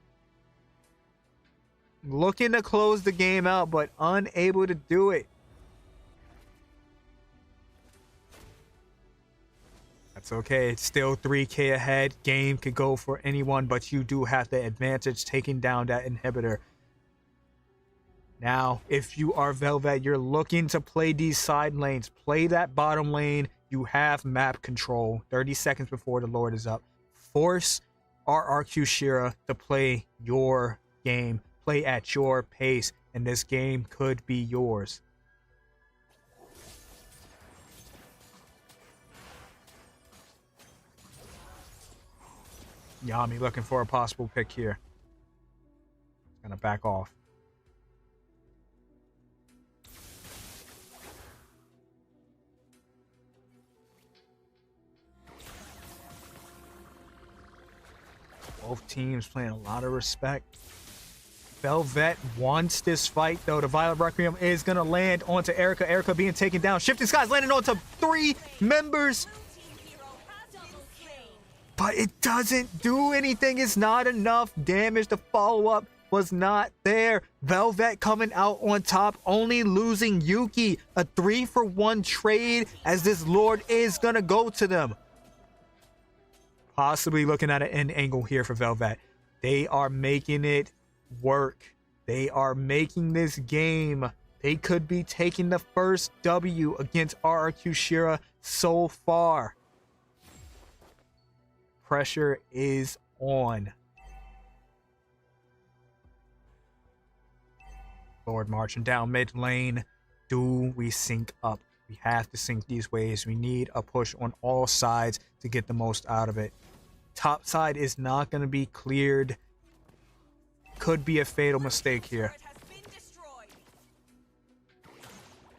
Looking to close the game out, but unable to do it. That's okay. It's still 3K ahead. Game could go for anyone, but you do have the advantage taking down that inhibitor. Now, if you are Velvet, you're looking to play these side lanes. Play that bottom lane. You have map control. 30 seconds before the Lord is up. Force RRQ Shira to play your game. Play at your pace, and this game could be yours. Yami looking for a possible pick here. Gonna back off. Both teams playing a lot of respect. Velvet wants this fight, though. The Violet Requiem is going to land onto Erica. Erica being taken down. Shifting Skies landing onto 3 members. But it doesn't do anything. It's not enough damage. The follow-up was not there. Velvet coming out on top, only losing Yuki. A 3-for-1 trade as this Lord is going to go to them. Possibly looking at an end angle here for Velvet. They are making it work. They are making this game. They could be taking the first W against RRQ Shira so far. Pressure is on. Lord marching down mid lane. do we sync up? We have to sync these waves. We need a push on all sides to get the most out of it. Top side is not going to be cleared. Could be a fatal mistake here.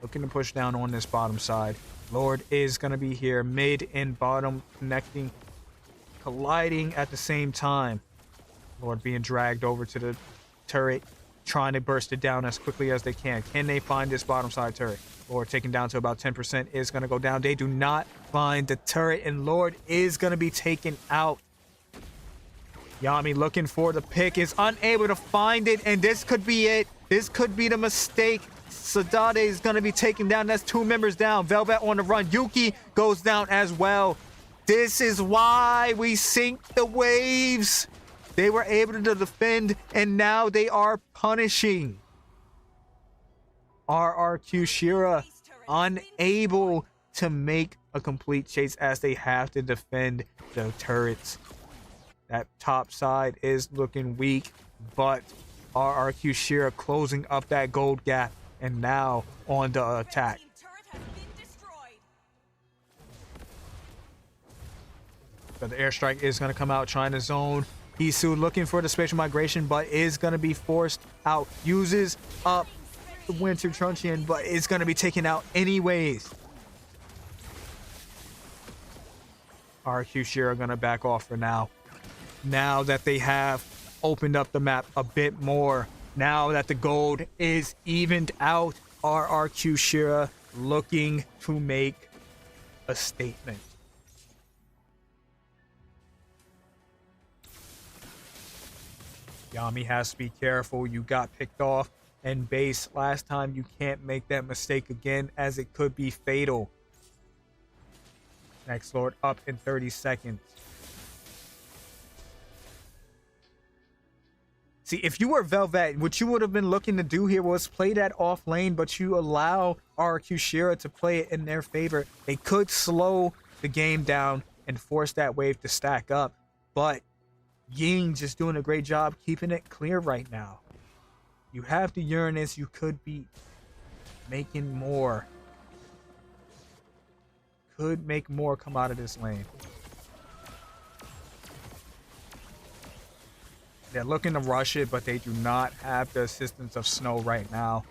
Looking to push down on this bottom side. Lord is going to be here. Mid and bottom connecting, colliding at the same time. Lord being dragged over to the turret, trying to burst it down as quickly as they can. Can they find this bottom side turret? Lord taken down to about 10% is going to go down. They do not find the turret, and Lord is going to be taken out. Yami looking for the pick, is unable to find it, and this could be it. This could be the mistake. Sadade is going to be taken down. That's 2 members down. Velvet on the run. Yuki goes down as well. This is why we sync the waves. They were able to defend, and now they are punishing. RRQ Shira unable to make a complete chase as they have to defend the turrets. That top side is looking weak, but RRQ Shira closing up that gold gap and now on the attack. But the airstrike is going to come out trying to zone. Isu looking for the spatial migration, but is going to be forced out. Uses up the Winter Truncheon, but is going to be taken out anyways. RQ Shira going to back off for now. Now that they have opened up the map a bit more, now that the gold is evened out, RRQ Shira looking to make a statement. Yami has to be careful. You got picked off and base last time. You can't make that mistake again, as it could be fatal. Next Lord up in 30 seconds. See, if you were Velvet, what you would have been looking to do here was play that off lane, but you allow RQ Shira to play it in their favor. They could slow the game down and force that wave to stack up, but Ying just doing a great job keeping it clear right now. You have the Uranus, you could be making more. Could make more come out of this lane. They're looking to rush it, but they do not have the assistance of Snow right now.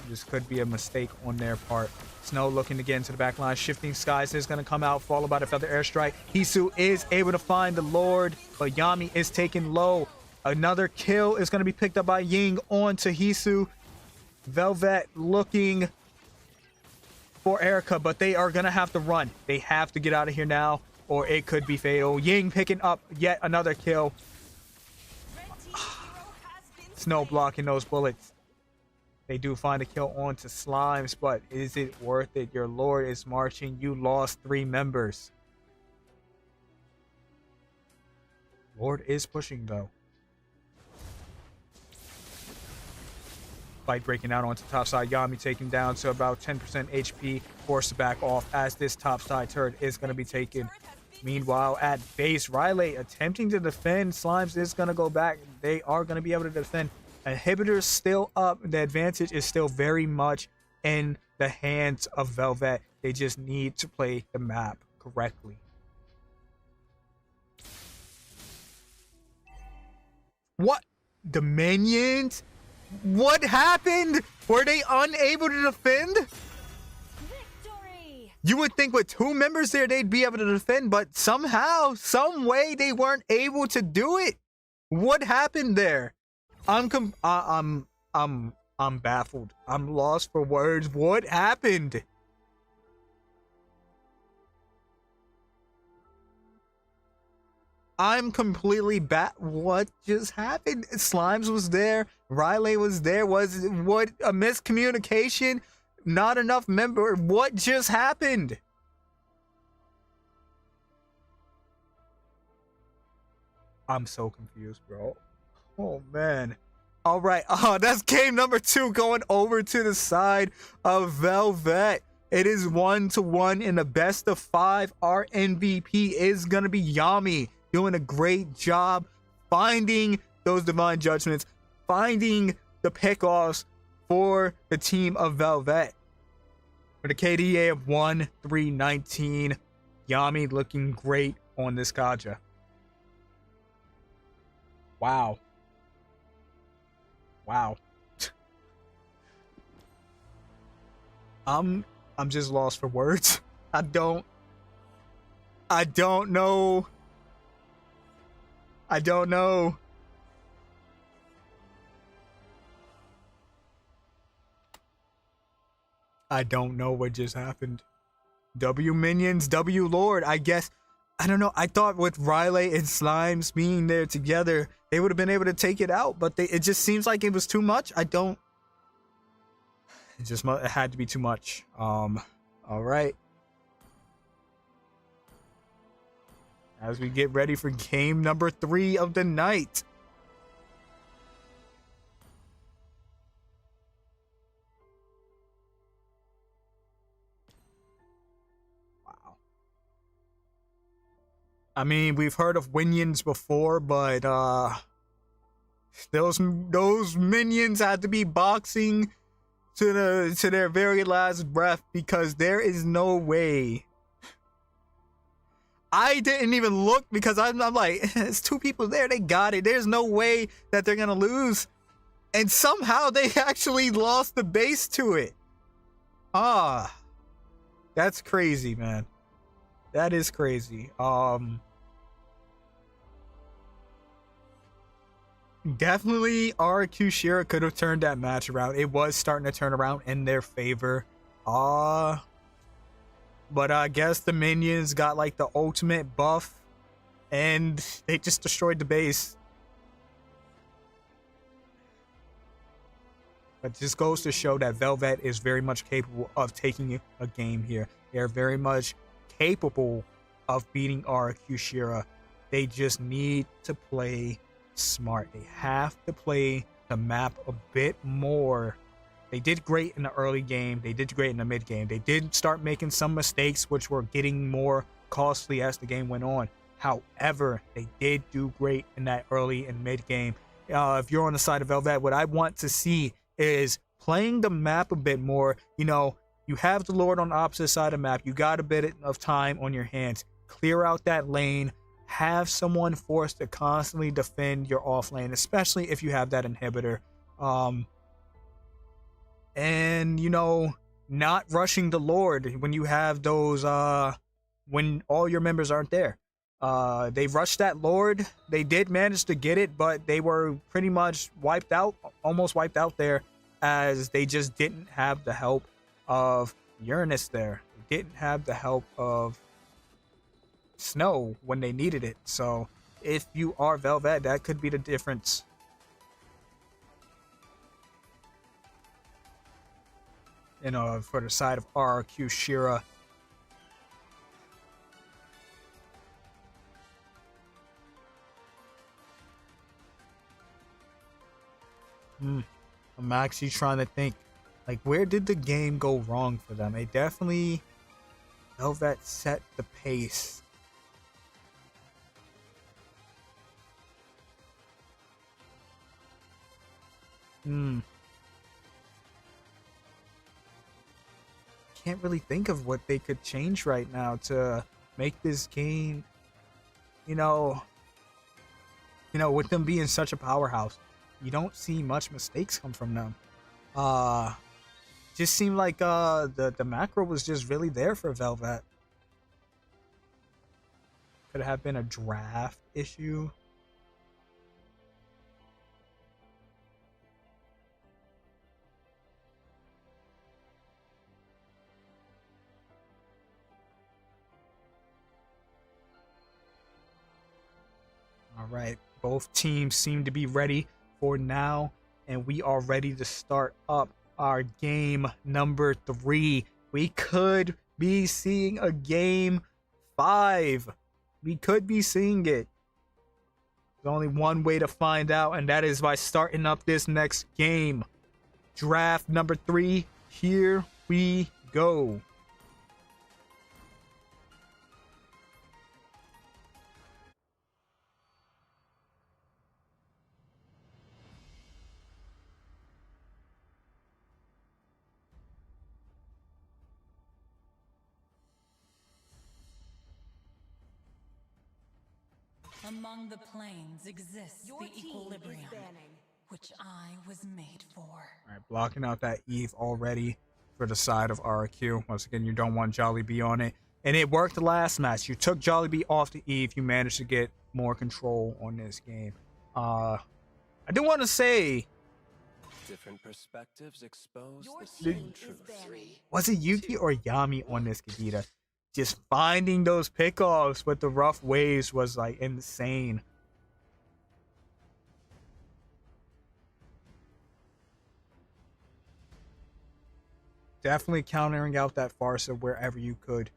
This could be a mistake on their part. Snow looking to get into the back line. Shifting Skies is going to come out, followed by the Feather Airstrike. Hisu is able to find the Lord, but Yami is taken low. Another kill is going to be picked up by Ying onto Hisu. Velvet looking for Erica, but they are going to have to run. They have to get out of here now, or it could be fatal. Ying picking up yet another kill. Snow blocking those bullets. They do find a kill onto Slimes, but is it worth it? Your Lord is marching. You lost 3 members. Lord is pushing though. Fight breaking out onto top side. Yami taken down to about 10% HP. Forced to back off as this top side turret is going to be taken. Meanwhile, at base, Riley attempting to defend. Slimes is going to go back. They are going to be able to defend. Inhibitors still up. The advantage is still very much in the hands of Velvet. They just need to play the map correctly. What? The minions? What happened? Were they unable to defend? Victory! You would think with 2 members there, they'd be able to defend, but somehow, some way, they weren't able to do it. What happened there? I'm baffled. I'm lost for words. What happened? I'm completely what just happened? Slimes was there. Riley was there. Was what a miscommunication? Not enough member. What just happened? I'm so confused, bro. Oh man. All right. Oh, that's game number 2 going over to the side of Velvet. It is 1-1 in the best of 5. Our MVP is gonna be Yami, doing a great job finding those divine judgments, finding the pickoffs, for the team of Velvet. With a KDA of 1-3-19, Yami looking great on this Kaja. Wow. Wow. I'm just lost for words. I don't know. I don't know. I don't know what just happened. W Minions, W Lord, I guess. I don't know. I thought with Riley and Slimes being there together, they would have been able to take it out, but it just seems like it was too much. It had to be too much. All right. As we get ready for game number 3 of the night. Wow. I mean, we've heard of Winions before, but those minions had to be boxing to their very last breath, because there is no way. I didn't even look because I'm like, it's 2 people there. They got it. There's no way that they're going to lose. And somehow they actually lost the base to it. That's crazy, man. That is crazy. Definitely RQ Shira could have turned that match around. It was starting to turn around in their favor. But I guess the minions got like the ultimate buff and they just destroyed the base. But this goes to show that Velvet is very much capable of taking a game here. They're very much capable of beating RQ Shira. They just need to play smart. They have to play the map a bit more. They did great in the early game. They did great in the mid game. They did start making some mistakes, which were getting more costly as the game went on. However, they did do great in that early and mid game. If you're on the side of Velvet, what I want to see is playing the map a bit more. You know, you have the Lord on the opposite side of the map. You got a bit of time on your hands. Clear out that lane. Have someone forced to constantly defend your off lane, especially if you have that inhibitor. And, you know, not rushing the Lord when you have those, when all your members aren't there. They rushed that Lord. They did manage to get it, but they were pretty much wiped out, almost wiped out there, as they just didn't have the help of Uranus there. They didn't have the help of Snow when they needed it. So if you are Velvet, that could be the difference. You know, for the side of RQ Shira. I'm actually trying to think, like, where did the game go wrong for them? It definitely, Velvet set the pace. Can't really think of what they could change right now to make this game, you know, with them being such a powerhouse, you don't see much mistakes come from them. Just seemed like the macro was just really there for Velvet. Could have been a draft issue. All right, both teams seem to be ready for now, and we are ready to start up our game number 3. We could be seeing a game 5. We could be seeing it. There's only one way to find out, and that is by starting up this next game. Draft number 3, here we go. Among the planes exists Your the team is equilibrium, banning. which I was made for. All right, blocking out that Eve already for the side of RQ. Once again, you don't want Jollibee on it. And it worked the last match. You took Jollibee off the Eve. You managed to get more control on this game. I do want to say, Different perspectives expose Your the team same is truth. banning. was it Yuki or Yami on this Kadita? Just finding those pickoffs with the rough waves was like insane. Definitely countering out that Farsa wherever you could.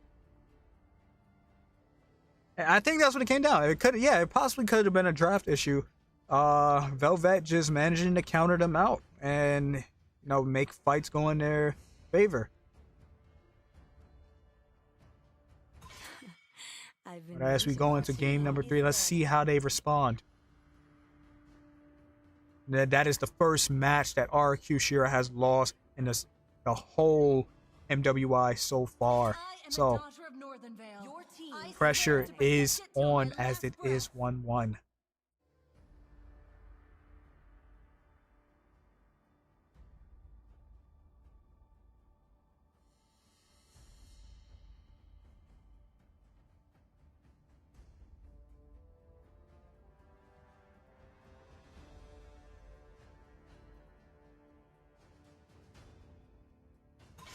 And I think that's what it came down. It could, yeah, it possibly could have been a draft issue. Velvet just managing to counter them out and make fights go in their favor. But as we go into game number 3, let's see how they respond. That is the first match that RQ Shira has lost in the whole MWI so far. So Your team pressure is on as it is 1-1.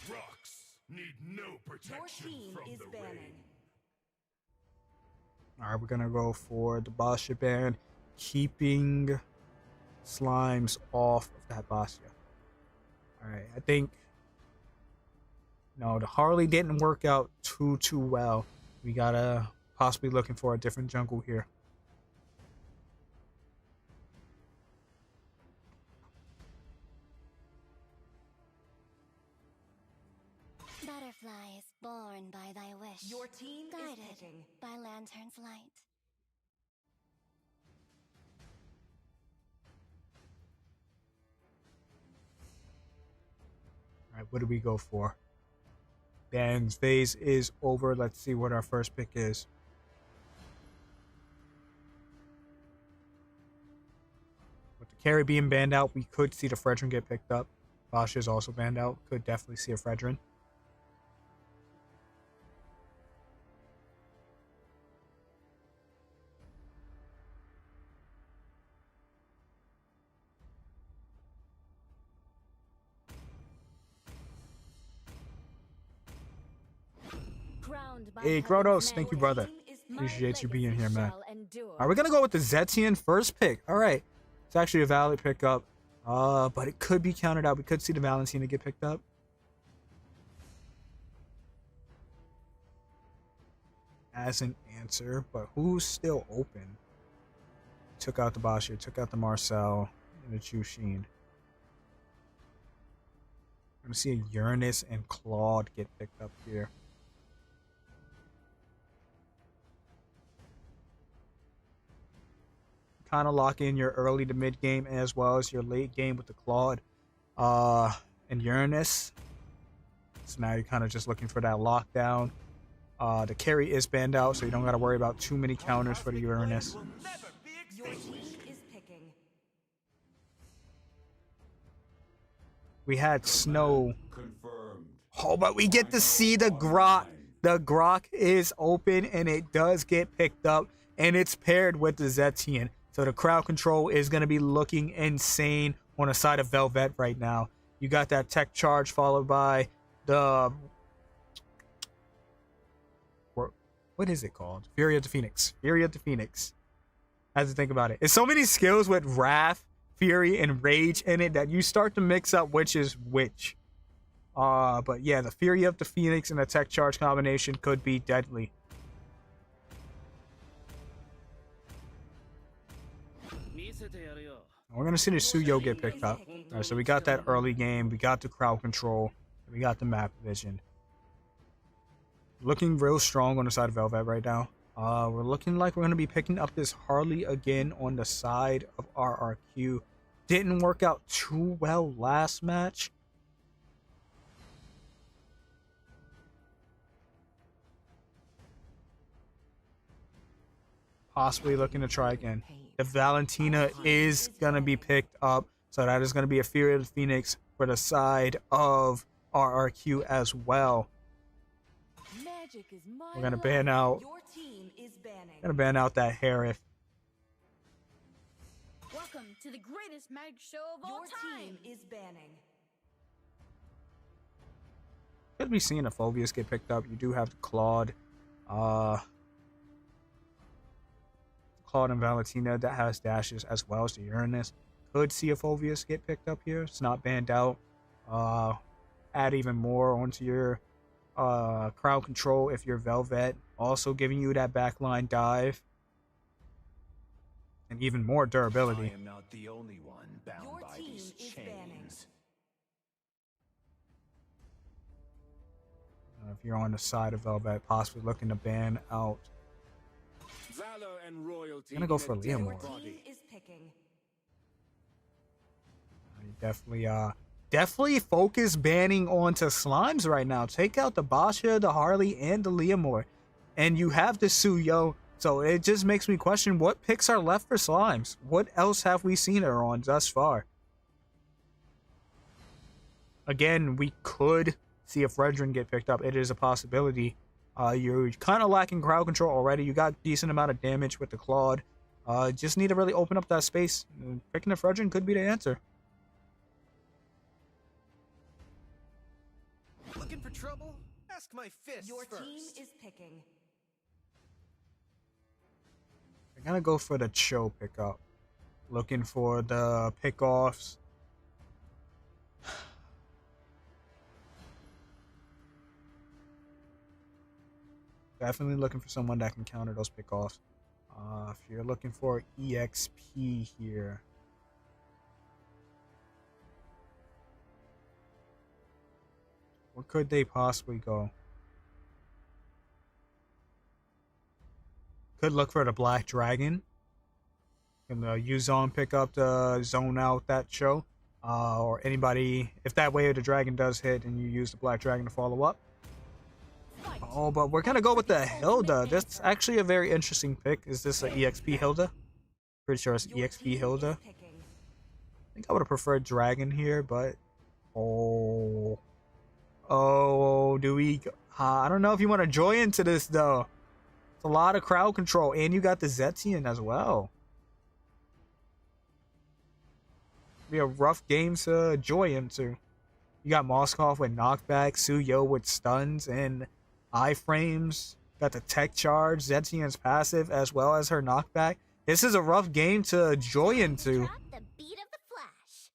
Rocks need no Your protection team from is the banning. rain. Alright, we're gonna go for the Bastia ban, keeping slimes off of that Bastia. Alright, I think no, the Harley didn't work out too well. We gotta possibly looking for a different jungle here. Butterflies born by thy wish. Your team is guided picking. by lantern's light. Alright, what do we go for? Ban's phase is over. Let's see what our first pick is. With the carry being banned out, we could see the Fredrin get picked up. Bosch is also banned out. Could definitely see a Fredrin. Hey, Kronos, thank you, brother. Appreciate you being here, man. Alright, we're gonna go with the Zetian first pick. Alright. It's actually a valid pickup. But it could be countered out. We could see the Valentina get picked up. As an answer, but who's still open? Took out the Bashir, took out the Marcel, and the Chushin. I'm gonna see a Uranus and Claude get picked up here. Kind of lock in your early to mid game as well as your late game with the Claude and Uranus. So now you're kind of just looking for that lockdown. The carry is banned out, so you don't got to worry about too many counters for the Uranus. Your team is picking. We had snow. Oh, but we get to see the Grok. The Grok is open, and it does get picked up, and it's paired with the Zetian. So the crowd control is going to be looking insane on the side of Velvet right now. You got that tech charge followed by the... What is it called? Fury of the Phoenix. Fury of the Phoenix. I have to think about it. It's so many skills with Wrath, Fury, and Rage in it that you start to mix up which is which. But yeah, the Fury of the Phoenix and the tech charge combination could be deadly. We're going to see the Suyo get picked up. All right, so we got that early game. We got the crowd control. We got the map vision. Looking real strong on the side of Velvet right now. We're looking like we're going to be picking up this Harley again on the side of RRQ. Didn't work out too well last match. possibly looking to try again. If Valentina is going to be picked up, so that is going to be a Fury of the Phoenix for the side of RRQ as well. We're going to ban out. Gonna ban out that Harith. Welcome to the greatest magic show of all time. is banning. Could be seeing if Phobius get picked up. You do have the Claude. Claude and Valentina that has dashes as well as the Uranus. Could see if Phobius get picked up here. It's not banned out. Add even more onto your crowd control if you're Velvet. Also giving you that backline dive. And even more durability. I am not the only one bound by these chains. If you're on the side of Velvet, possibly looking to ban out. Valor and royalty. Gonna go for Leomore. Definitely focus banning onto Slimes right now. Take out the Basha, the Harley, and the Leomore. And you have the Suyo. So it just makes me question what picks are left for Slimes. What else have we seen her on thus far? Again, we could see if Redrin get picked up. It is a possibility. You're kind of lacking crowd control already. You got decent amount of damage with the Claude. Just need to really open up that space. Picking up Redrin could be the answer. Looking for trouble? Ask my fist Your first. team is picking. I'm gonna go for the Cho pickup. Looking for the pickoffs. Definitely looking for someone that can counter those pickoffs. If you're looking for EXP here. Where could they possibly go? Could look for the Black Dragon. Can use on pick up the zone out that show. Or anybody, if that way the dragon does hit and you use the Black Dragon to follow up. Oh, but we're gonna go with the Hilda. That's actually a very interesting pick. Is this an EXP Hilda? Pretty sure it's EXP Hilda. I think I would have preferred Dragon here, but oh, do we? I don't know if you want to join into this though. It's a lot of crowd control, and you got the Zetzian as well. Be a rough game to joy into. You got Moskov with knockback, Suyo with stuns and iframes. Got the tech charge, Zetzian's passive, as well as her knockback. This is a rough game to joy into. Drop the beat of the flash.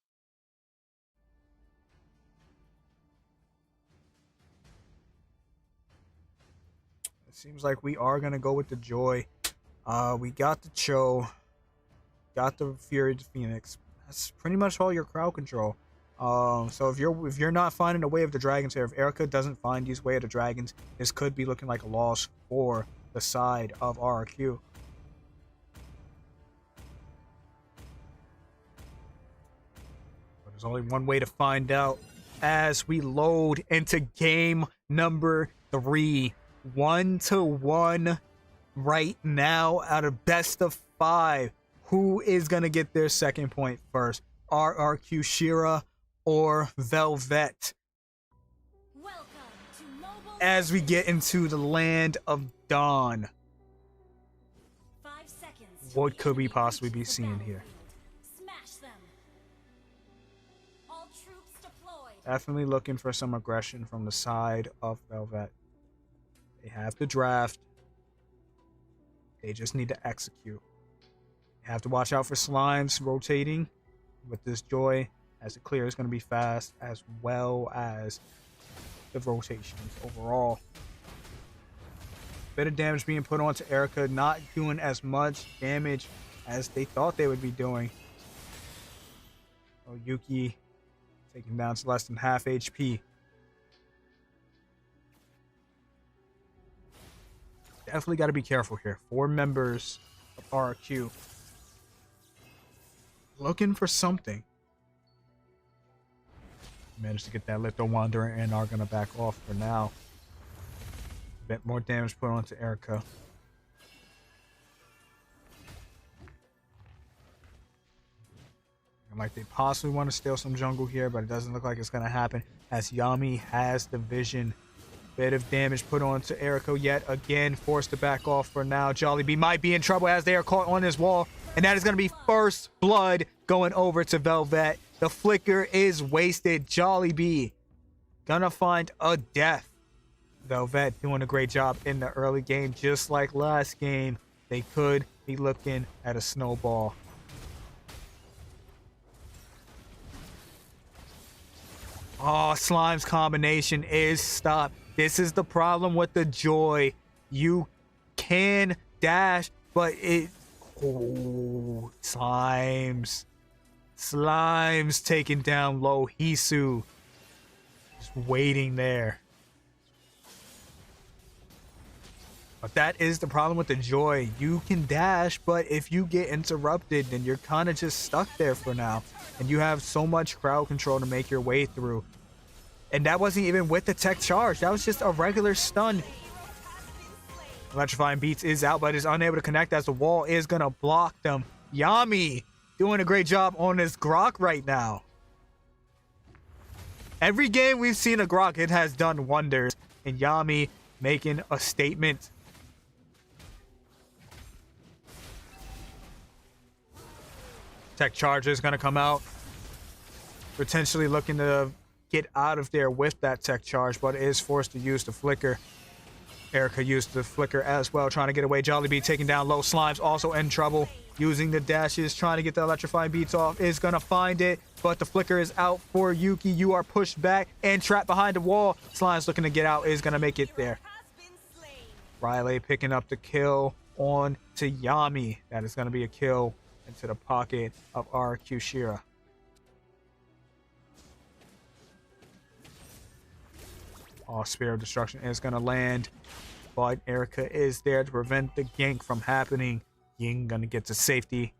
It seems like we are gonna go with the joy. We got the Cho, got the Fury of the Phoenix. That's pretty much all your crowd control. So if you're not finding a way of the dragons here, if Erica doesn't find these way of the dragons, this could be looking like a loss for the side of RRQ. But there's only one way to find out as we load into game number 3. 1-1 right now out of best of 5. Who is gonna get their second point first? RRQ Shira or Velvet? Welcome to Mobile As we get into the land of Dawn, 5 seconds. what could we possibly be seeing here? Smash them. All troops deployed. Definitely looking for some aggression from the side of Velvet. They have the draft. They just need to execute. You have to watch out for Slimes rotating with this Joy, as the clear is going to be fast, as well as the rotations overall. Bit of damage being put onto Erica, not doing as much damage as they thought they would be doing. Oh, Yuki taken down to less than half HP. Definitely got to be careful here. 4 members of RQ looking for something. Managed to get that Little Wanderer and are going to back off for now. A bit more damage put onto Erica. Looking like they possibly want to steal some jungle here, but it doesn't look like it's going to happen as Yami has the vision. Bit of damage put onto Erica yet again, forced to back off for now. Jollibee might be in trouble as they are caught on this wall, and that is going to be first blood going over to Velvet. The flicker is wasted. Jollibee gonna find a death. Velvet doing a great job in the early game, just like last game. They could be looking at a snowball. Oh, Slime's combination is stopped. This is the problem with the Joy. You can dash, but it... Oh, Slime's taking down low Hisu. Just waiting there. But that is the problem with the Joy. You can dash, but if you get interrupted, then you're kind of just stuck there for now. And you have so much crowd control to make your way through. And that wasn't even with the tech charge. That was just a regular stun. Electrifying Beats is out, but is unable to connect as the wall is going to block them. Yami doing a great job on this Grok right now. Every game we've seen a Grok, it has done wonders. And Yami making a statement. Tech charge is going to come out. Potentially looking to get out of there with that tech charge, but is forced to use the flicker. Erica used the flicker as well, trying to get away. Jollibee taking down low. Slime's also in trouble. Using the dashes, trying to get the electrifying beats off. Is going to find it, but the flicker is out for Yuki. You are pushed back and trapped behind the wall. Slime's looking to get out. Is going to make it there. Riley picking up the kill on to Yami. That is going to be a kill into the pocket of RQ Shira. Oh, Spirit of Destruction is going to land, but Erica is there to prevent the gank from happening. Ying going to get to safety.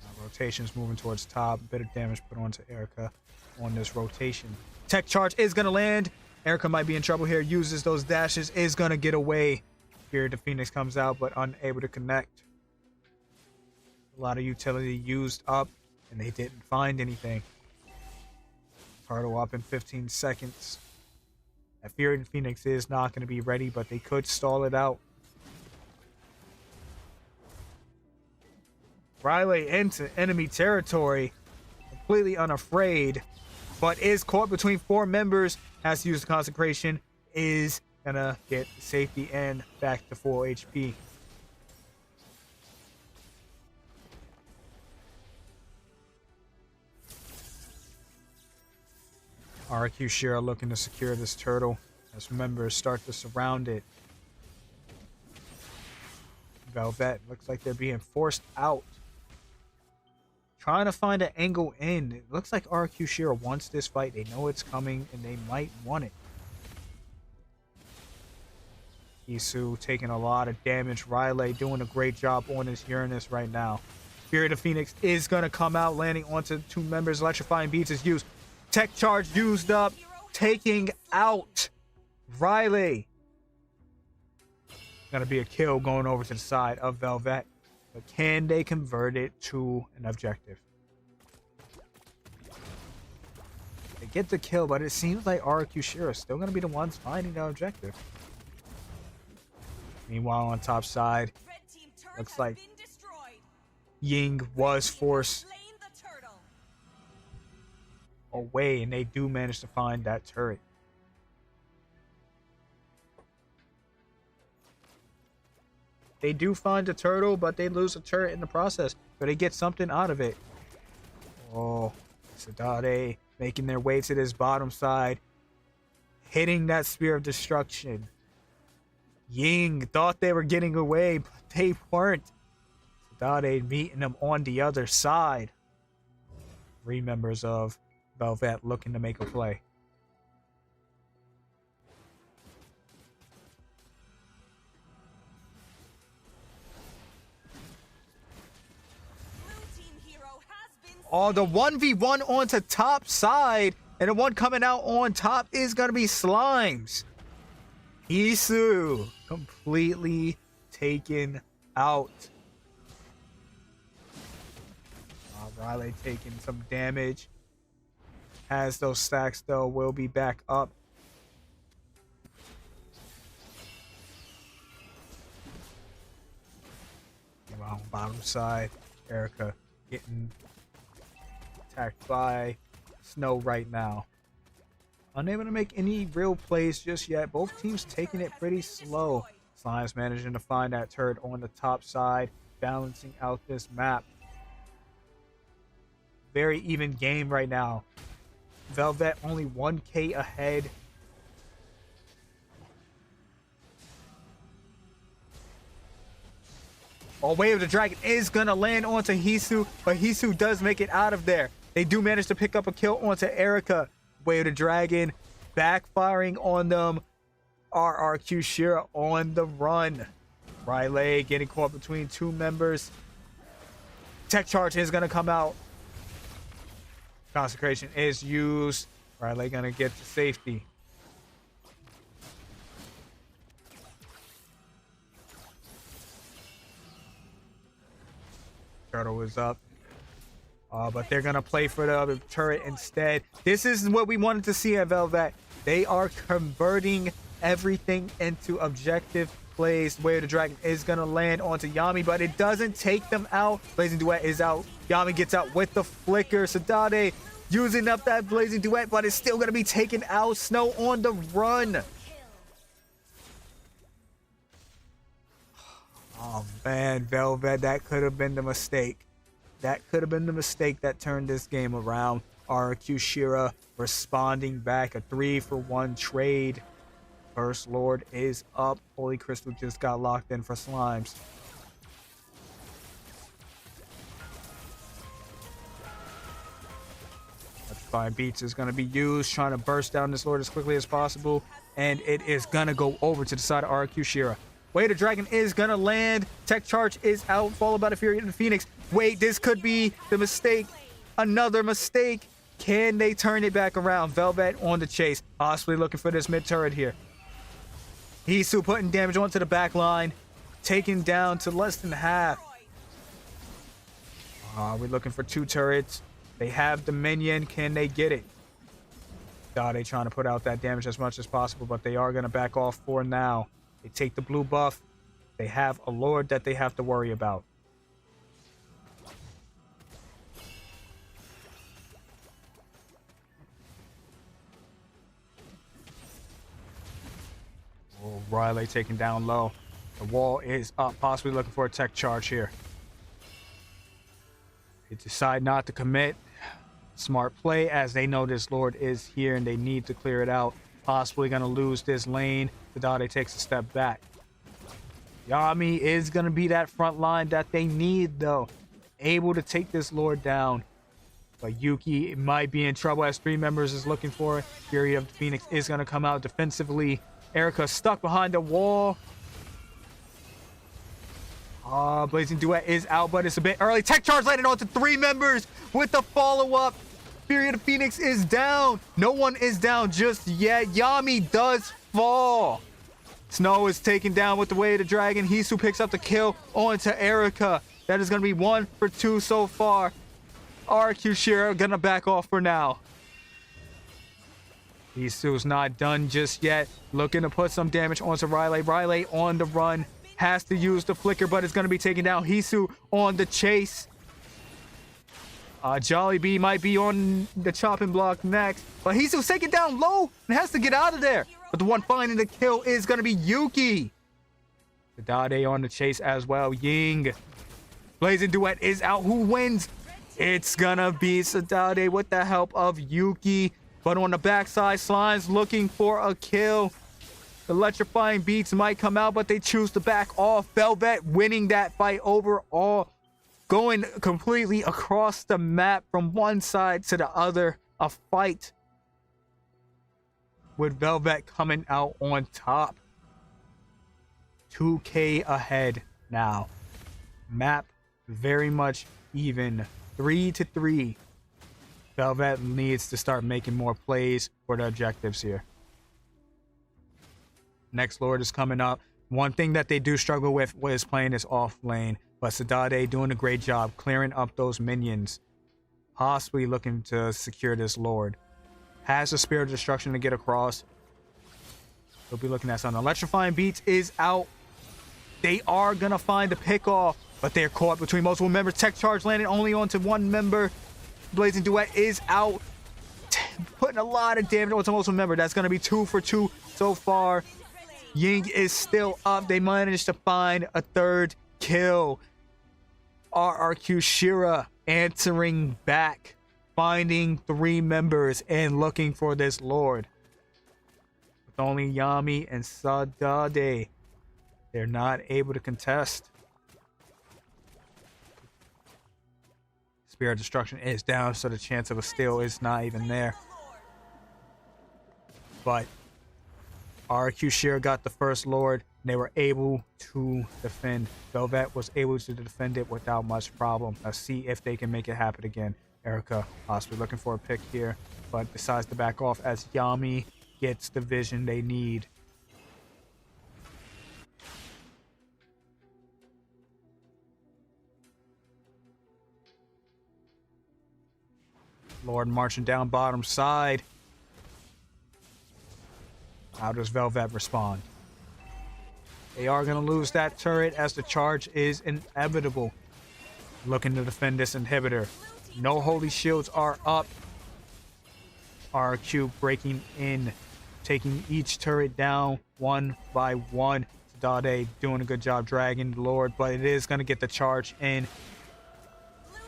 Now rotation's moving towards top. Bit of damage put onto Erica on this rotation. Tech charge is going to land. Erica might be in trouble here. Uses those dashes. Is going to get away. Here the Phoenix comes out, but unable to connect. A lot of utility used up, and they didn't find anything. Turtle up in 15 seconds. That Fury Phoenix is not going to be ready, but they could stall it out. Riley into enemy territory. Completely unafraid, but is caught between 4 members. Has to use the consecration, is gonna get safety and back to full HP. RQ Shira looking to secure this turtle as members start to surround it. Velvet looks like they're being forced out. Trying to find an angle in. It looks like RQ Shira wants this fight. They know it's coming and they might want it. Isu taking a lot of damage. Riley doing a great job on his Uranus right now. Spirit of Phoenix is going to come out, landing onto 2 members. Electrifying Beats is used. Tech charge used up. Taking out Riley. Going to be a kill going over to the side of Velvet. But can they convert it to an objective? They get the kill, but it seems like RQ Shira is still going to be the ones finding the objective. Meanwhile, on top side, looks like Ying was forced away, and they do manage to find that turret. They do find a turtle, but they lose a turret in the process. But they get something out of it. Oh, Sadade making their way to this bottom side. Hitting that Spear of Destruction. Ying thought they were getting away, but they weren't. Sadade meeting them on the other side. 3 members of Velvet looking to make a play. Oh, the 1v1 onto top side. And the one coming out on top is going to be Slimes. Isu completely taken out. Riley taking some damage. Has those stacks though, will be back up. Around bottom side, Erica getting attacked by Snow right now. Unable to make any real plays just yet. Both teams taking it pretty slow. Slime's managing to find that turret on the top side, balancing out this map. Very even game right now. Velvet only 1k ahead. Oh, Way of the Dragon is gonna land onto Hisu, but Hisu does make it out of there. They do manage to pick up a kill onto Erica. Way of the Dragon backfiring on them. RRQ Shira on the run. Riley getting caught between two members. Tech charge is gonna come out. Consecration is used. Riley gonna get to safety. Turtle is up. But they're gonna play for the turret instead. This is what we wanted to see at Velvet. They are converting everything into objective plays. Way of the Dragon is gonna land onto Yami, but it doesn't take them out. Blazing Duet is out. Yami gets out with the flicker. Sadade using up that Blazing Duet, but it's still gonna be taken out. Snow on the run. Oh man, Velvet, that could have been the mistake. That could have been the mistake that turned this game around. RQ Shira responding back, a 3-for-1 trade. First Lord is up. Holy Crystal just got locked in for Slimes. Electrifying Beats is going to be used, trying to burst down this Lord as quickly as possible. And it is going to go over to the side of RQ Shira. Way the Dragon is going to land. Tech charge is out, followed by the Fury of the Phoenix. Wait, this could be the mistake. Another mistake. Can they turn it back around? Velvet on the chase. Possibly looking for this mid turret here. Hisu putting damage onto the back line. Taken down to less than half. We're looking for two turrets. They have the minion. Can they get it? They trying to put out that damage as much as possible, but they are going to back off for now. They take the blue buff. They have a Lord that they have to worry about. Oh, Riley taken down low. The wall is up, possibly looking for a tech charge here. They decide not to commit. Smart play, as they know this Lord is here and they need to clear it out. Possibly going to lose this lane. Sadade takes a step back. Yami is going to be that front line that they need, though. Able to take this Lord down. But Yuki might be in trouble as three members is looking for it. Fury of the Phoenix is going to come out defensively. Erica stuck behind the wall. Blazing Duet is out, but it's a bit early. Tech charge landed onto three members with the follow-up. Fury of the Phoenix is down. No one is down just yet. Yami does fall. Snow is taken down with the Way of the Dragon. Hisu picks up the kill onto Erica. That is going to be 1 for 2 so far. RQ Shira going to back off for now. Hisu's not done just yet. Looking to put some damage onto Riley. Riley on the run. Has to use the flicker, but it's going to be taken down. Hisu on the chase. Jollibee might be on the chopping block next. But Hisu's taken down low and has to get out of there. But the one finding the kill is going to be Yuki. Sadade on the chase as well. Ying. Blazing Duet is out. Who wins? It's going to be Sadade with the help of Yuki. But on the backside, Slime's looking for a kill. Electrifying Beats might come out, but they choose to back off. Velvet winning that fight overall. Going completely across the map from one side to the other. A fight with Velvet coming out on top. 2k ahead now. Map very much even. 3-3. Velvet needs to start making more plays for the objectives here. Next Lord is coming up. One thing that they do struggle with is playing this off lane, but Sadade doing a great job clearing up those minions, possibly looking to secure this Lord. Has the Spirit of Destruction to get across. He'll be looking at something. Electrifying Beats is out. They are going to find the pick off, but they're caught between multiple members. Tech Charge landed only onto one member. Blazing Duet is out, putting a lot of damage onto multiple members. That's going to be 2 for 2 so far. Ying is still up. They managed to find a third kill. RRQ Shira answering back, finding 3 members and looking for this Lord. With only Yami and Sadade, they're not able to contest. Spirit of Destruction is down, so the chance of a steal is not even there. But RQ Shira got the first Lord, and they were able to defend. Velvet was able to defend it without much problem. Let's see if they can make it happen again. Erica possibly looking for a pick here, but decides to back off as Yami gets the vision they need. Lord marching down bottom side. How does Velvet respond? They are going to lose that turret as the charge is inevitable. Looking to defend this inhibitor. No holy shields are up. RQ breaking in, taking each turret down one by one. Dade doing a good job dragging the Lord, but it is going to get the charge in.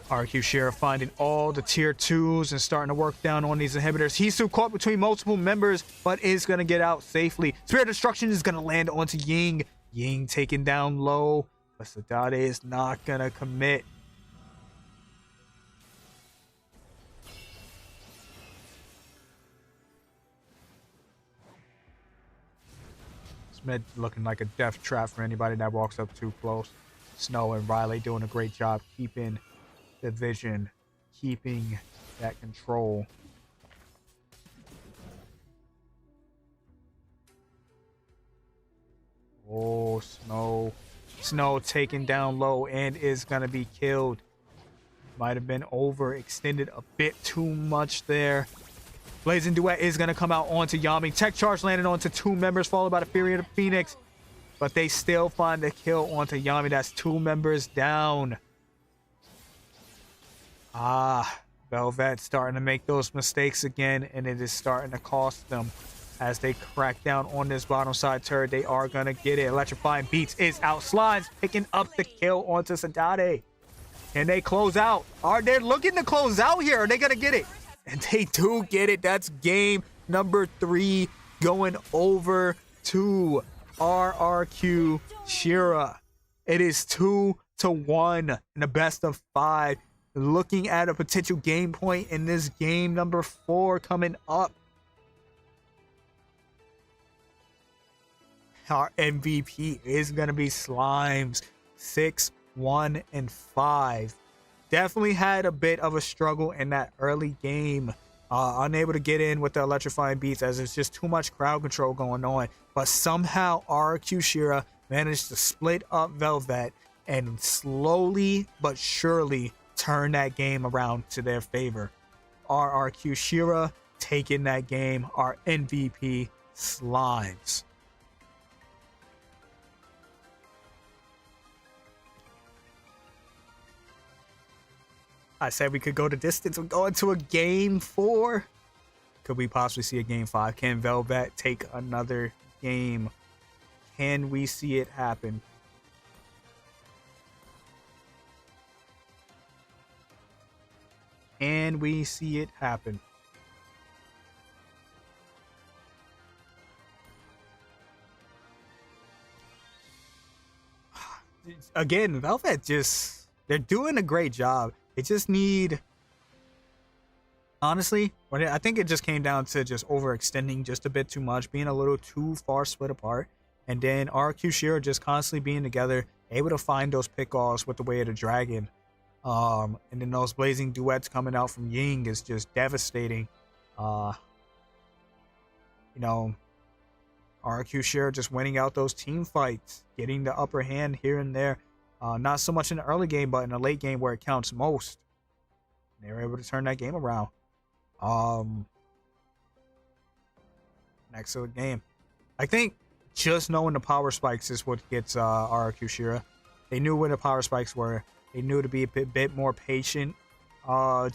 RQ Shira finding all the tier 2s and starting to work down on these inhibitors. Hisu caught between multiple members, but is going to get out safely. Spirit of Destruction is going to land onto Ying. Ying taken down low, but Sadade is not going to commit. Smith looking like a death trap for anybody that walks up too close. Snow and Riley doing a great job keeping the vision, keeping that control. Oh, Snow taken down low and is gonna be killed. Might have been overextended a bit too much there. Blazing Duet is gonna come out onto Yami. Tech Charge landed onto 2 members, followed by the Fury of the Phoenix, but they still find the kill onto Yami. That's 2 members down. Velvet starting to make those mistakes again, and it is starting to cost them as they crack down on this bottom side turret. They are gonna get it. Electrifying Beats is out. Slimes picking up the kill onto Sadade. And they close out. Are they looking to close out here? Are they gonna get it? And they do get it. That's game number 3 going over to RRQ Shira. It is 2-1 in the best of 5. Looking at a potential game point in this game number 4 coming up. Our MVP is going to be Slimes. 6, 1, and 5. Definitely had a bit of a struggle in that early game. Unable to get in with the Electrifying Beats as there's just too much crowd control going on. But somehow RQ Shira managed to split up Velvet and slowly but surely turn that game around to their favor. RRQ Shira taking that game. Our MVP Slimes. I said we could go the distance. We're going to a game 4. Could we possibly see a game 5? Can Velvet take another game? Can we see it happen? Can we see it happen? Again, Velvet just, they're doing a great job. They just need, honestly, I think it just came down to just overextending just a bit too much, being a little too far split apart, and then RQ Shira just constantly being together, able to find those pick-offs with the Way of the Dragon. And then those blazing duets coming out from Ying is just devastating. You know, RQ Share just winning out those team fights, getting the upper hand here and there. Not so much in the early game, but in the late game where it counts most. They were able to turn that game around. Excellent game. I think just knowing the power spikes is what gets RQ Shira. They knew where the power spikes were. They knew to be a bit more patient.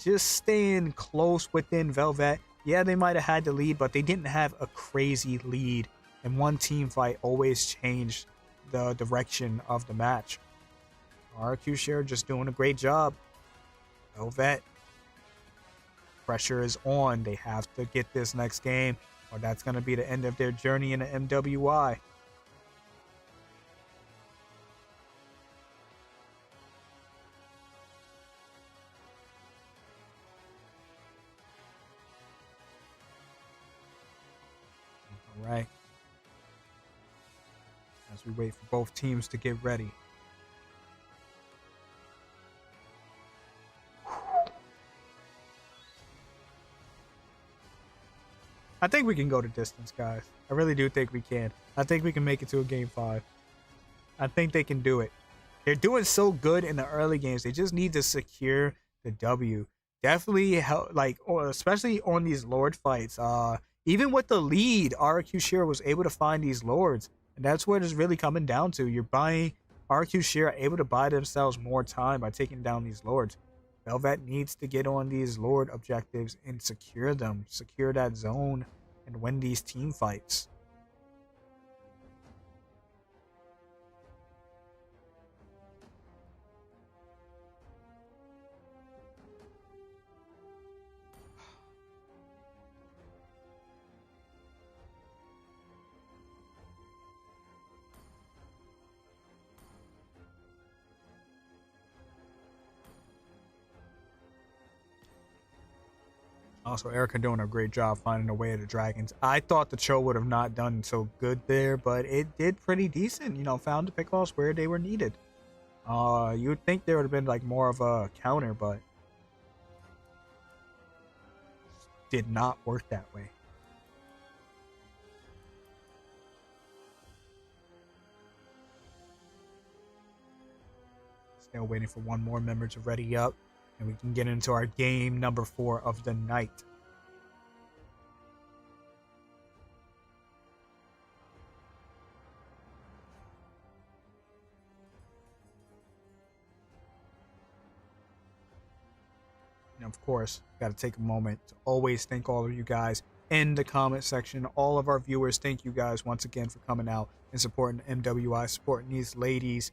Just staying close within Velvet. Yeah, they might have had the lead, but they didn't have a crazy lead. And one team fight always changed the direction of the match. RQ Share just doing a great job. Velvet. Pressure is on. They have to get this next game, or that's going to be the end of their journey in the MWI. All right. As we wait for both teams to get ready. I think we can go to distance, guys. I really do think we can. I think we can make it to a game 5. I think they can do it. They're doing so good in the early games. They just need to secure the W. Definitely, especially on these Lord fights. Even with the lead, RQ Shira was able to find these Lords. And that's what it's really coming down to. You're buying RQ Shira able to buy themselves more time by taking down these Lords. Velvet needs to get on these Lord objectives and secure them. Secure that zone and win these team fights. Also, Erica doing a great job finding a way to the dragons. I thought the Cho would have not done so good there, but it did pretty decent. You know, found the pickoffs where they were needed. You would think there would have been like more of a counter, but did not work that way. Still waiting for one more member to ready up, and we can get into our game number 4 of the night. And of course, got to take a moment to always thank all of you guys in the comment section. All of our viewers, thank you guys once again for coming out and supporting MWI, supporting these ladies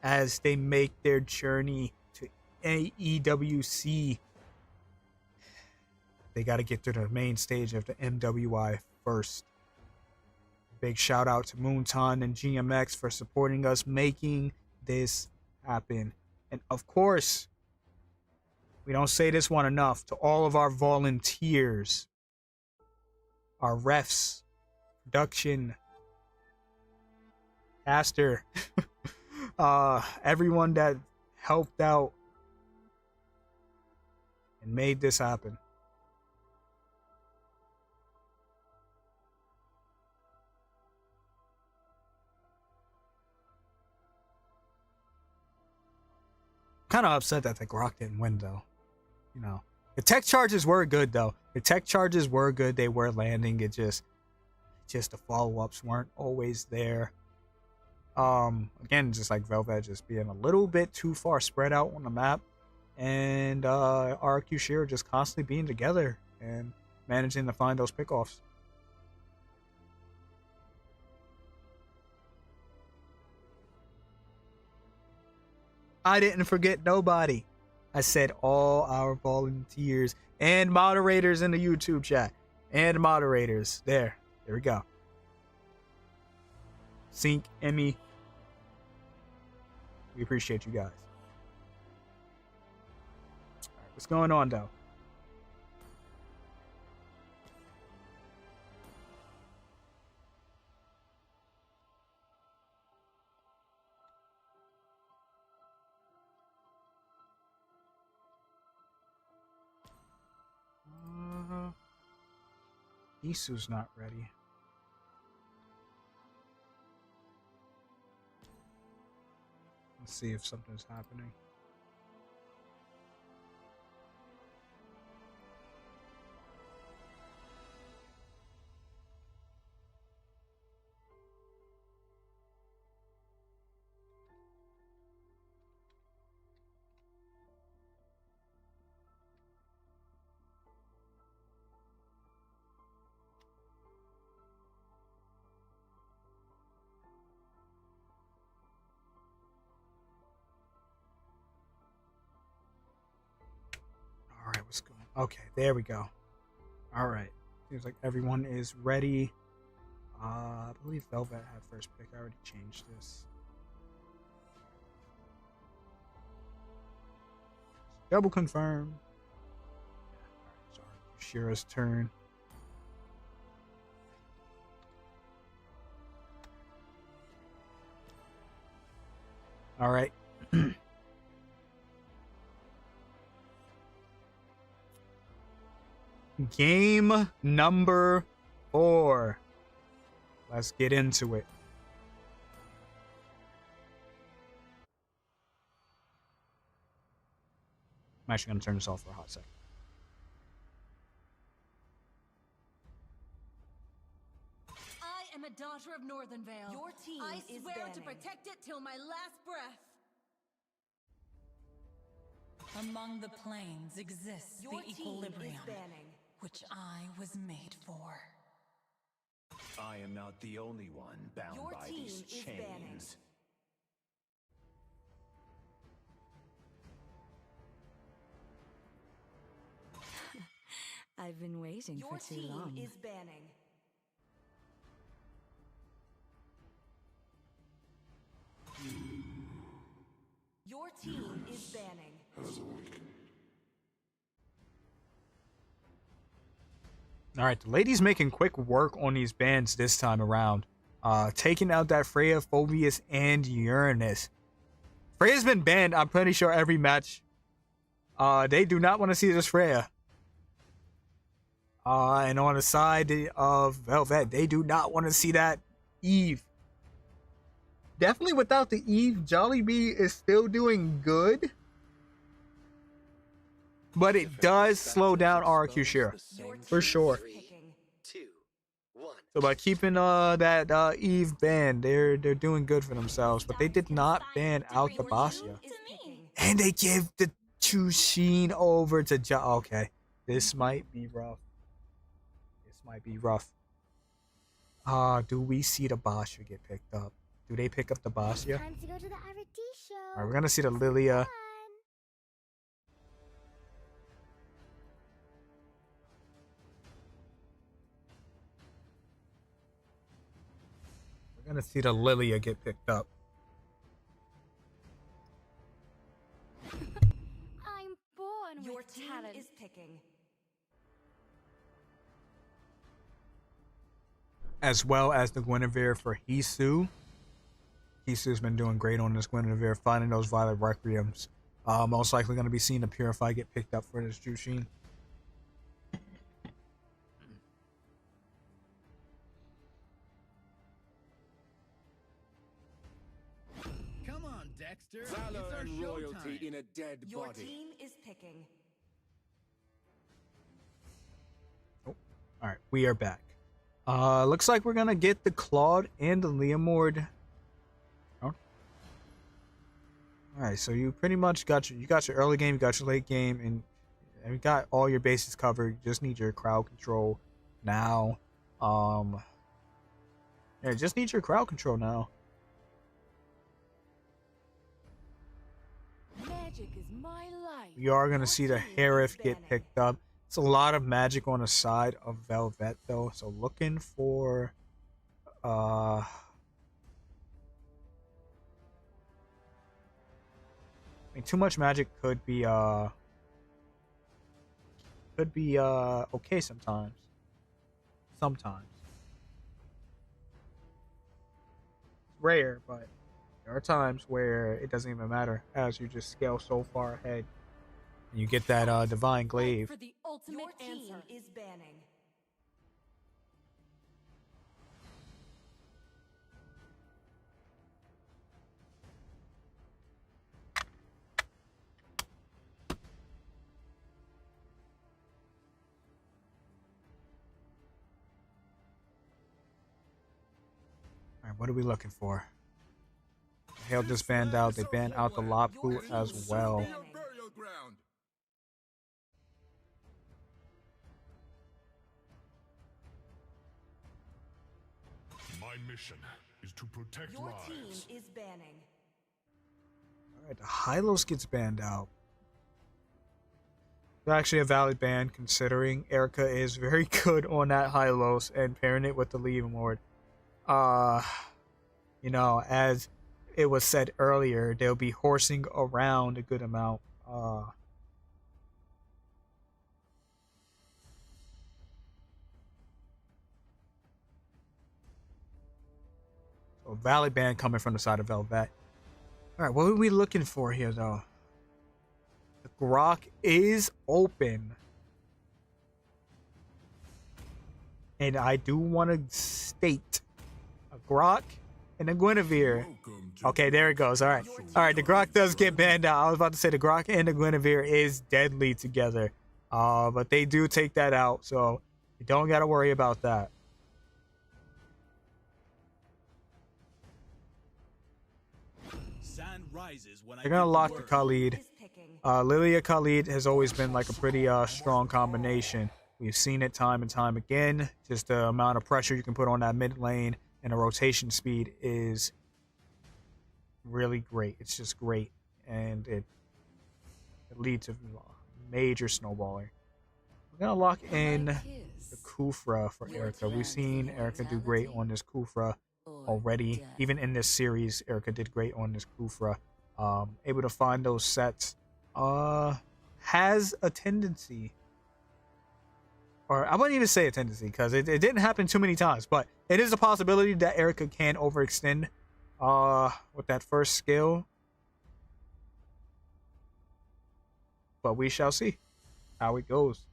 as they make their journey to AEWC. They got to get to the main stage of the MWI first. Big shout out to Moonton and GMX for supporting us making this happen. And of course, we don't say this one enough, to all of our volunteers, our refs, production, caster, everyone that helped out and made this happen. Kind of upset that the Grok didn't win, though. You know, the tech charges were good, though. The tech charges were good. They were landing. It just the follow-ups weren't always there. Again, just like Velvet just being a little bit too far spread out on the map, and RQ Shira just constantly being together and managing to find those pickoffs. I didn't forget nobody. I said all our volunteers and moderators in the YouTube chat. And moderators. There we go. Sync, Emmy. We appreciate you guys. All right, what's going on, though? Isu's not ready. Let's see if something's happening. All right, what's going on? Okay, there we go. All right. Seems like everyone is ready. I believe Velvet had first pick. I already changed this. Double confirm. Sorry, Shira's turn. All right. Game number 4. Let's get into it. I'm actually going to turn this off for a hot second. I am a daughter of Northernvale. Your team I is swear to banning. protect it till my last breath. Among the planes exists Your the team is equilibrium, banning. which I was made for. I am not the only one bound Your by team these is banning. chains. I've been waiting Your for too team long. is banning. Your team is banning. All right, the ladies making quick work on these bans this time around. Taking out that Freya, Phobius, and Uranus. Freya's been banned, I'm pretty sure, every match. They do not want to see this Freya. And on the side of Velvet, they do not want to see that Eve. Definitely without the Eve, Jollibee is still doing good. But it does slow down RQ Shira. For sure. 3, 2, 1. So by keeping that Eve banned, they're doing good for themselves. But they did not ban out the Basia. And they give the Chushin over to Okay, this might be rough. This might be rough. Do we see the Basia get picked up? Do they pick up the Basia? Time to go to the RT show. Alright, we're gonna see the Lilia. We're gonna see the Lilia get picked up. I'm born Your with team talent. is picking. As well as the Guinevere for Hisu. Hisu's been doing great on this Guinevere, finding those Violet Requiems. Most likely going to be seeing the Purify get picked up for this Jushin. Come on, Dexter. Valor it's our and royalty in a dead Your body. team is picking. Oh, all right, we are back. Looks like we're gonna get the Claude and the Leomord. Oh. All right, so you pretty much got your early game, you got your late game, and you got all your bases covered. You just need your crowd control now. Yeah, just need your crowd control now. Magic is my life. We are gonna see the Harif get picked up. It's a lot of magic on the side of Velvet though, so looking for I mean, too much magic could be okay sometimes. Sometimes. It's rare, but there are times where it doesn't even matter as you just scale so far ahead. And you get that divine glaive. For the ultimate Your team answer. is banning. Alright, what are we looking for? Hail this band out. They banned out the Lapu as well. My mission is to protect Your lives. team is banning. Alright, the Hylos gets banned out. It's actually a valid ban considering Erica is very good on that Hylos and pairing it with the Legion Lord. You know, as it was said earlier, they'll be horsing around a good amount. So valid ban coming from the side of Velvet. Alright, what are we looking for here though? The Grok is open. And I do want to state a Grok and a Guinevere. Okay, there it goes. Alright. Alright, the Grok does get banned out. I was about to say the Grok and the Guinevere is deadly together. But they do take that out, so you don't gotta worry about that. They're gonna lock the Khalid. Lilia Khalid has always been like a pretty strong combination. We've seen it time and time again. Just the amount of pressure you can put on that mid lane and the rotation speed is really great. It's just great, and it leads to major snowballing. We're gonna lock in the Kufra for Erica. We've seen Erica do great on this Kufra already. Even in this series, Erica did great on this Kufra. Able to find those sets. Has a tendency, or I wouldn't even say a tendency because it didn't happen too many times, but it is a possibility that Erica can overextend with that first skill. But we shall see how it goes.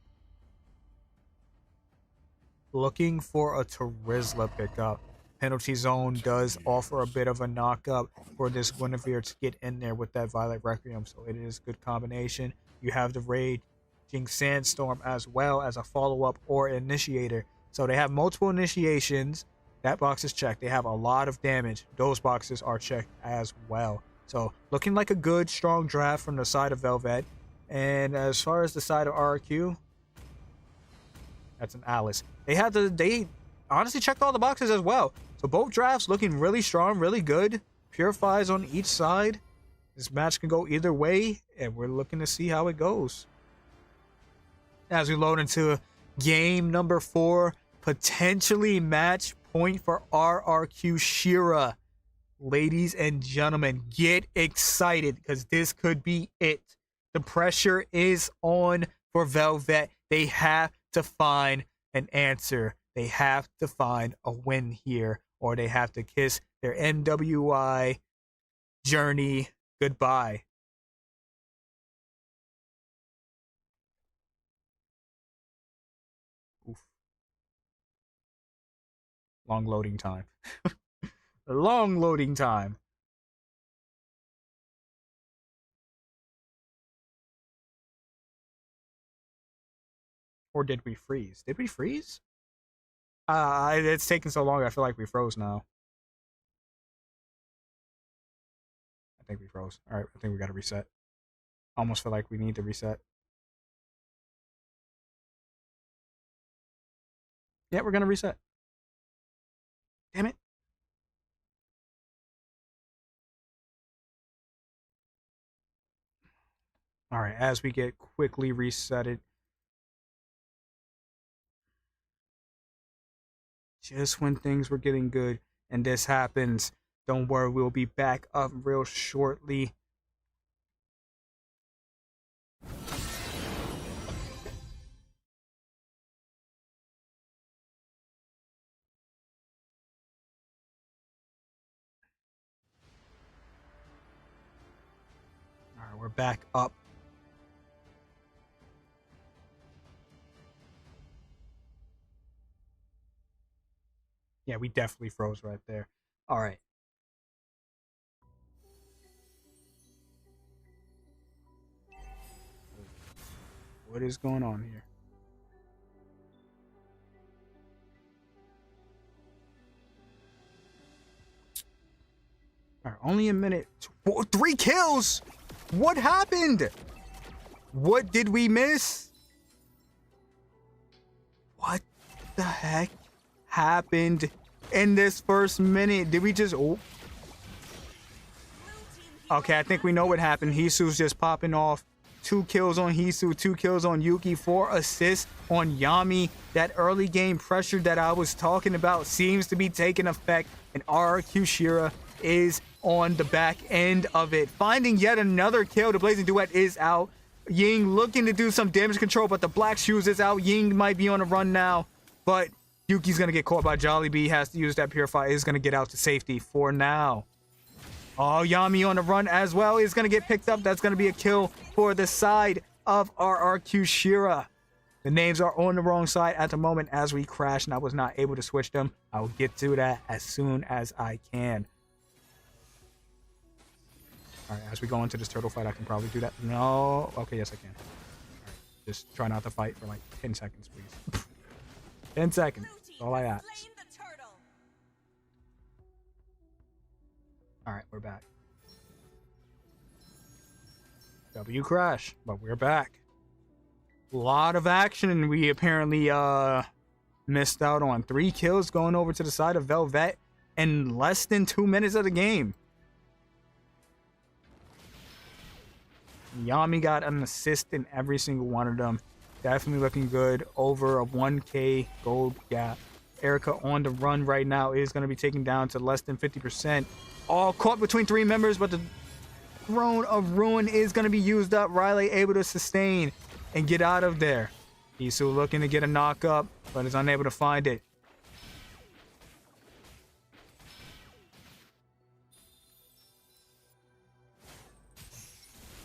Looking for a Terizla pickup. Penalty zone does offer a bit of a knock-up for this Guinevere to get in there with that Violet Requiem, so it is a good combination. You have the Raging Sandstorm as well as a follow-up or initiator. So they have multiple initiations. That box is checked. They have a lot of damage. Those boxes are checked as well. So looking like a good, strong draft from the side of Velvet. And as far as the side of RQ, that's an Alice. They honestly checked all the boxes as well. So both drafts looking really strong, really good. Purifies on each side. This match can go either way, and we're looking to see how it goes. As we load into game number 4, potentially match point for RRQ Shira. Ladies and gentlemen, get excited because this could be it. The pressure is on for Velvet. They have to find an answer. They have to find a win here, or they have to kiss their NWI journey goodbye. Oof. Long loading time. Long loading time. Or did we freeze? Did we freeze? It's taking so long, I feel like we froze now. I think we froze. Alright, I think we gotta reset. Almost feel like we need to reset. Yeah, we're gonna reset. Damn it. Alright, as we get quickly resetted. Just when things were getting good and this happens, don't worry, we'll be back up real shortly. Alright, we're back up. Yeah, we definitely froze right there. Alright. What is going on here? All right, only a minute. 3 kills. What happened? What did we miss? What the heck happened in this first minute? Did we just... Oh. Okay, I think we know what happened. Hisu's just popping off. 2 kills on Hisu, 2 kills on Yuki, 4 assists on Yami. That early game pressure that I was talking about seems to be taking effect, and RRQ Shira is on the back end of it. Finding yet another kill. The Blazing Duet is out. Ying looking to do some damage control, but the Black Shoes is out. Ying might be on a run now, but Yuki's going to get caught by Jollibee. Has to use that Purify. Is going to get out to safety for now. Oh, Yami on the run as well. Is going to get picked up. That's going to be a kill for the side of RRQ Shira. The names are on the wrong side at the moment as we crash, and I was not able to switch them. I will get to that as soon as I can. All right, as we go into this turtle fight, I can probably do that. No. Okay, yes, I can. All right, just try not to fight for like 10 seconds, please. 10 seconds. That's all I ask. All right, we're back. W crash, but we're back. A lot of action, and we apparently missed out on 3 kills going over to the side of Velvet in less than 2 minutes of the game. Yami got an assist in every single one of them. Definitely looking good. Over a 1k gold gap. Erica on the run right now is going to be taken down to less than 50%. All caught between 3 members, but the Throne of Ruin is going to be used up. Riley able to sustain and get out of there. Isu looking to get a knock up, but is unable to find it.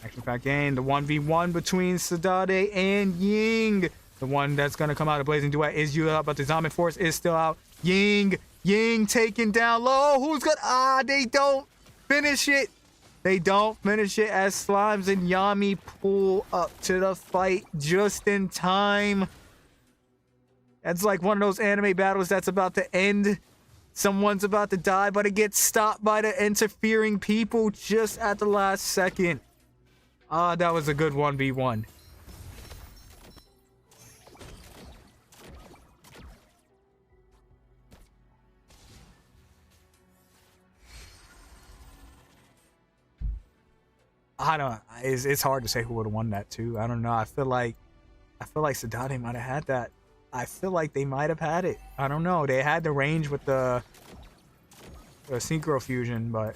Action-packed game. The 1v1 between Sadade and Ying. The one that's going to come out of Blazing Duet is you out, but the Zombie Force is still out. Ying taken down low. Who's got... they don't finish it. They don't finish it as Slimes and Yami pull up to the fight just in time. That's like one of those anime battles that's about to end. Someone's about to die, but it gets stopped by the interfering people just at the last second. That was a good 1v1. I don't. It's hard to say who would have won that too. I don't know. I feel like Sadade might have had that. I feel like they might have had it. I don't know. They had the range with the synchro fusion, but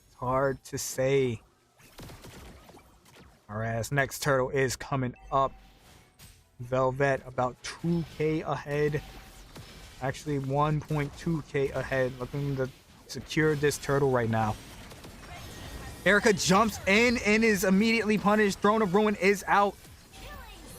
it's hard to say. All right, this next turtle is coming up. Velvet about 2k ahead. Actually 1.2k ahead, looking to secure this turtle right now. Erica jumps in and is immediately punished. Throne of Ruin is out,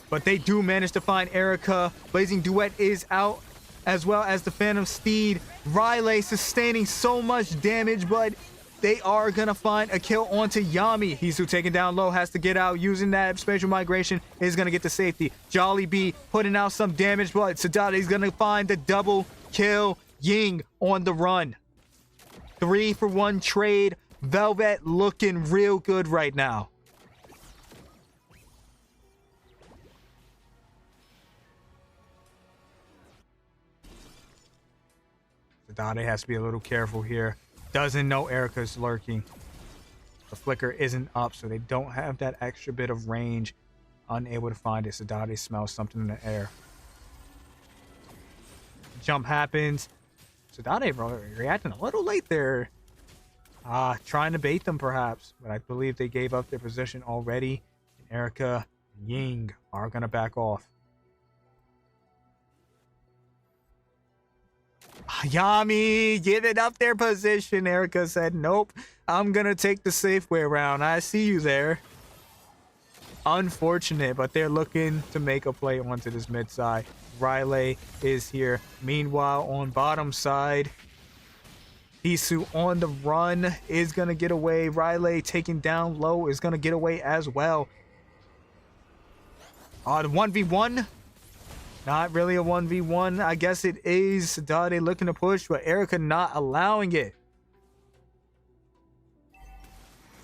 but they do manage to find Erica. Blazing Duet is out, as well as the Phantom Steed. Riley sustaining so much damage, but they are gonna find a kill onto Yami. Hisu taken down low, has to get out, using that spatial migration, is gonna get to safety. Jollibee putting out some damage, but Sadade is gonna find the double kill. Ying on the run. 3-for-1 trade. Velvet looking real good right now. Sadade has to be a little careful here. Doesn't know Erica's lurking. The flicker isn't up, so they don't have that extra bit of range. Unable to find it. Sadade smells something in the air. Jump happens. Sadade, bro, reacting a little late there. Trying to bait them perhaps, but I believe they gave up their position already. And Erica and Ying are gonna back off. Yami giving up their position. Erica said, nope, I'm gonna take the safe way around. I see you there. Unfortunate, but they're looking to make a play onto this mid side. Riley is here. Meanwhile, on bottom side, Hisu on the run is gonna get away. Riley taken down low is gonna get away as well. The 1v1. Not really a 1v1. I guess it is. Dade looking to push, but Erica not allowing it.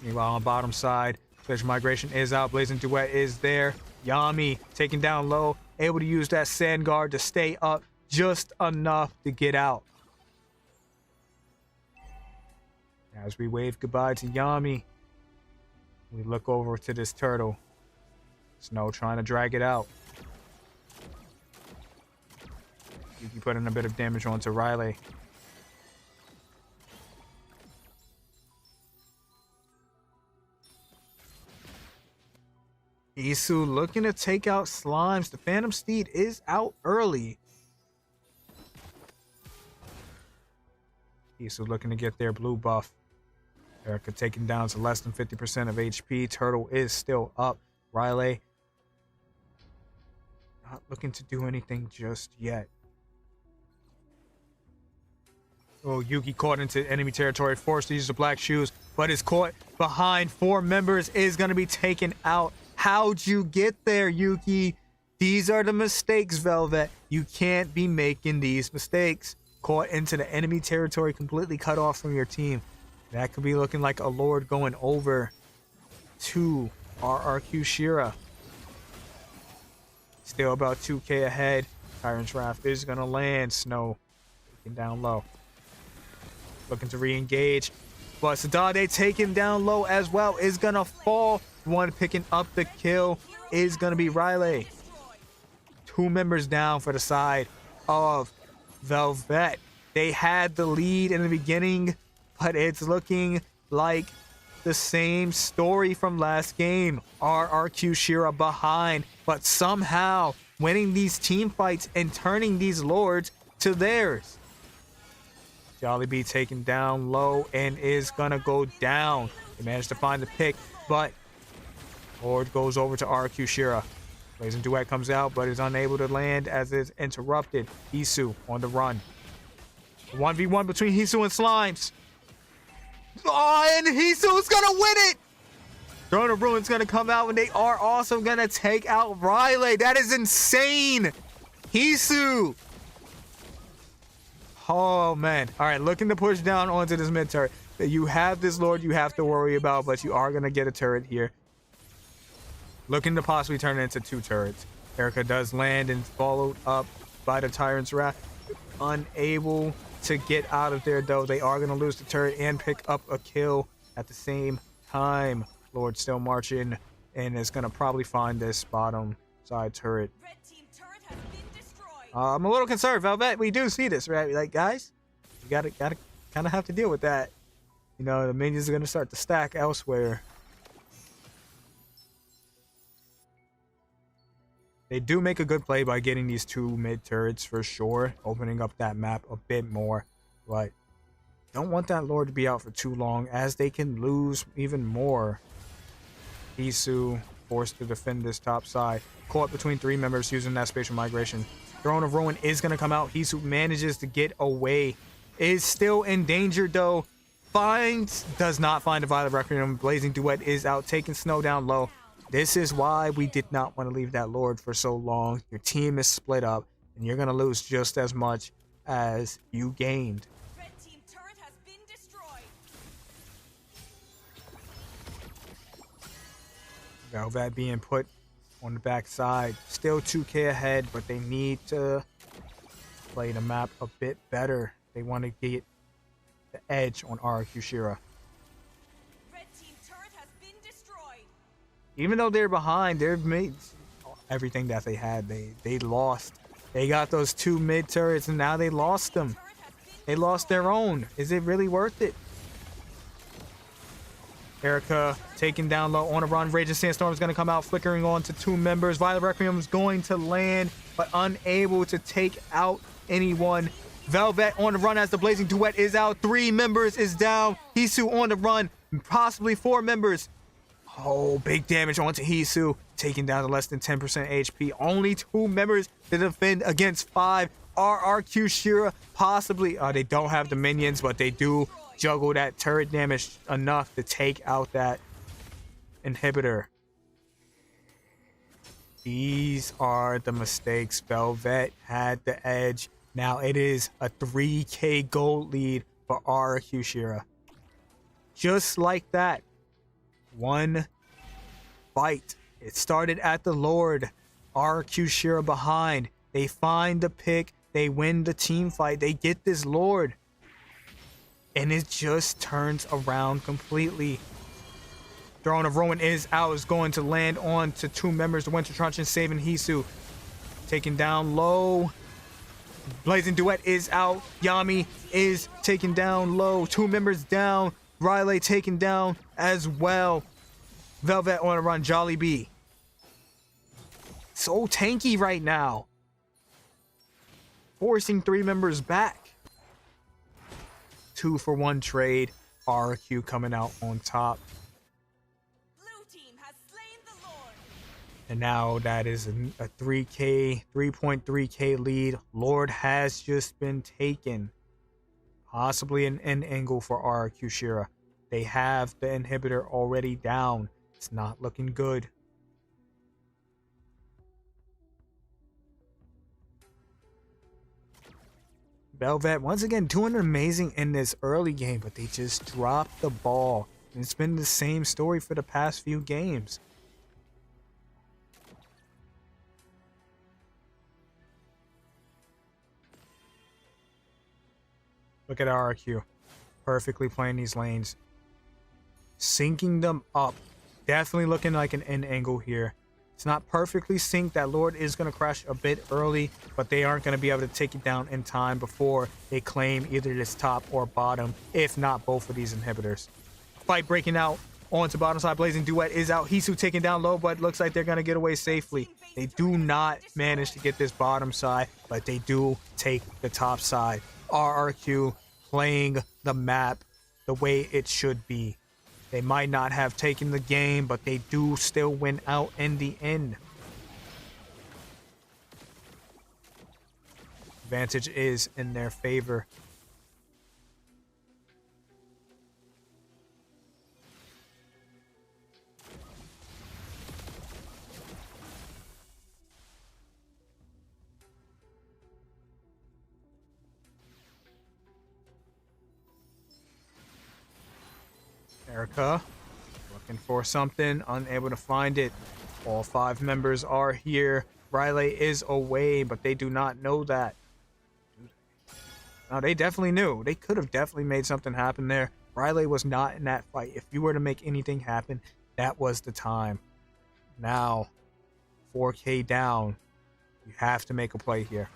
Meanwhile, on bottom side, Special Migration is out. Blazing Duet is there. Yami taking down low. Able to use that Sand Guard to stay up just enough to get out. As we wave goodbye to Yami, we look over to this turtle. Snow trying to drag it out. Yuki putting a bit of damage onto Riley. Isu looking to take out Slimes. The Phantom Steed is out early. Isu looking to get their blue buff. Erica taken down to less than 50% of HP. Turtle is still up. Riley not looking to do anything just yet. Oh, Yuki caught into enemy territory, forced to use the black shoes, but is caught behind 4 members, is going to be taken out. How'd you get there, Yuki? These are the mistakes, Velvet. You can't be making these mistakes. Caught into the enemy territory, completely cut off from your team. That could be looking like a Lord going over to RRQ Shira. Still about 2k ahead. Tyrant's Wrath is going to land. Snow taken down low. Looking to re-engage. But Sadade taken down low as well is going to fall. One picking up the kill is going to be Riley. 2 members down for the side of Velvet. They had the lead in the beginning, but it's looking like the same story from last game. RRQ Shira behind, but somehow winning these team fights and turning these Lords to theirs. Jollibee taken down low and is gonna go down. They managed to find the pick, but Lord goes over to RRQ Shira. Blazing Duet comes out, but is unable to land as is interrupted. Isu on the run. 1v1 between Hisu and Slimes. Oh, and Hisu's gonna win it! Throne of Ruin's gonna come out, and they are also gonna take out Riley. That is insane! Hisu! Oh, man. All right, looking to push down onto this mid turret. You have this Lord you have to worry about, but you are gonna get a turret here. Looking to possibly turn it into 2 turrets. Erica does land and followed up by the Tyrant's Wrath. Unable to get out of there, though. They are going to lose the turret and pick up a kill at the same time. Lord still marching and is going to probably find this bottom side turret. Red team turret has been destroyed. I'm a little concerned, Velvet. We do see this, right? Like, guys, you gotta kind of have to deal with that. You know, the minions are going to start to stack elsewhere. They do make a good play by getting these 2 mid turrets for sure, opening up that map a bit more, but don't want that Lord to be out for too long as they can lose even more. Isu forced to defend this top side, caught between 3 members using that spatial migration. Throne of Ruin is going to come out. Hisu manages to get away, is still in danger though. Does not find a Violet Requiem. Blazing Duet is out, taking Snow down low. This is why we did not want to leave that Lord for so long. Your team is split up, and you're going to lose just as much as you gained. Red team turret has been destroyed. Velvet being put on the back side. Still 2k ahead, but they need to play the map a bit better. They want to get the edge on RRQ Shira. Even though they're behind, they've made everything that they had. They lost. They got those 2 mid turrets, and now they lost them. They lost their own. Is it really worth it? Erica taken down low on a run. Raging Sandstorm is going to come out, flickering on to 2 members. Violet Requiem is going to land, but unable to take out anyone. Velvet on the run as the Blazing Duet is out. 3 members is down. Hisu on the run. Possibly 4 members. Oh, big damage onto Hisu, taking down to less than 10% HP. Only 2 members to defend against 5. RRQ Shira possibly, they don't have the minions, but they do juggle that turret damage enough to take out that inhibitor. These are the mistakes. Velvet had the edge. Now it is a 3k gold lead for RQ Shira. Just like that. One fight. It started at the Lord. RQ Shira behind. They find the pick. They win the team fight. They get this Lord. And it just turns around completely. Throne of Ruin is out. Is going to land on to two members. The Winter Truncheon saving Hisu. Taken down low. Blazing Duet is out. Yami is taken down low. Two members down. Riley taken down as well. Velvet on a run. Jollibee. So tanky right now. Forcing three members back. 2-for-1 trade. RQ coming out on top. Blue team has slain the Lord. And now that is a 3.3k lead. Lord has just been taken. Possibly an end angle for RQ Shira. They have the inhibitor already down. It's not looking good. Velvet, once again, doing amazing in this early game, but they just dropped the ball. And it's been the same story for the past few games. Look at RQ. Perfectly playing these lanes. Syncing them up. Definitely looking like an end angle here. It's not perfectly synced. That Lord is going to crash a bit early, but they aren't going to be able to take it down in time before they claim either this top or bottom, if not both of these inhibitors. Fight breaking out onto bottom side. Blazing Duet is out. Hisu taken down low, but looks like they're going to get away safely. They do not manage to get this bottom side, but they do take the top side. RRQ playing the map the way it should be. They might not have taken the game, but they do still win out in the end. Advantage is in their favor. Erica, looking for something, unable to find it. All 5 members are here. Riley is away, but they do not know that. No, they definitely knew. They could have definitely made something happen there. Riley was not in that fight. If you were to make anything happen, that was the time. Now, 4K down. You have to make a play here.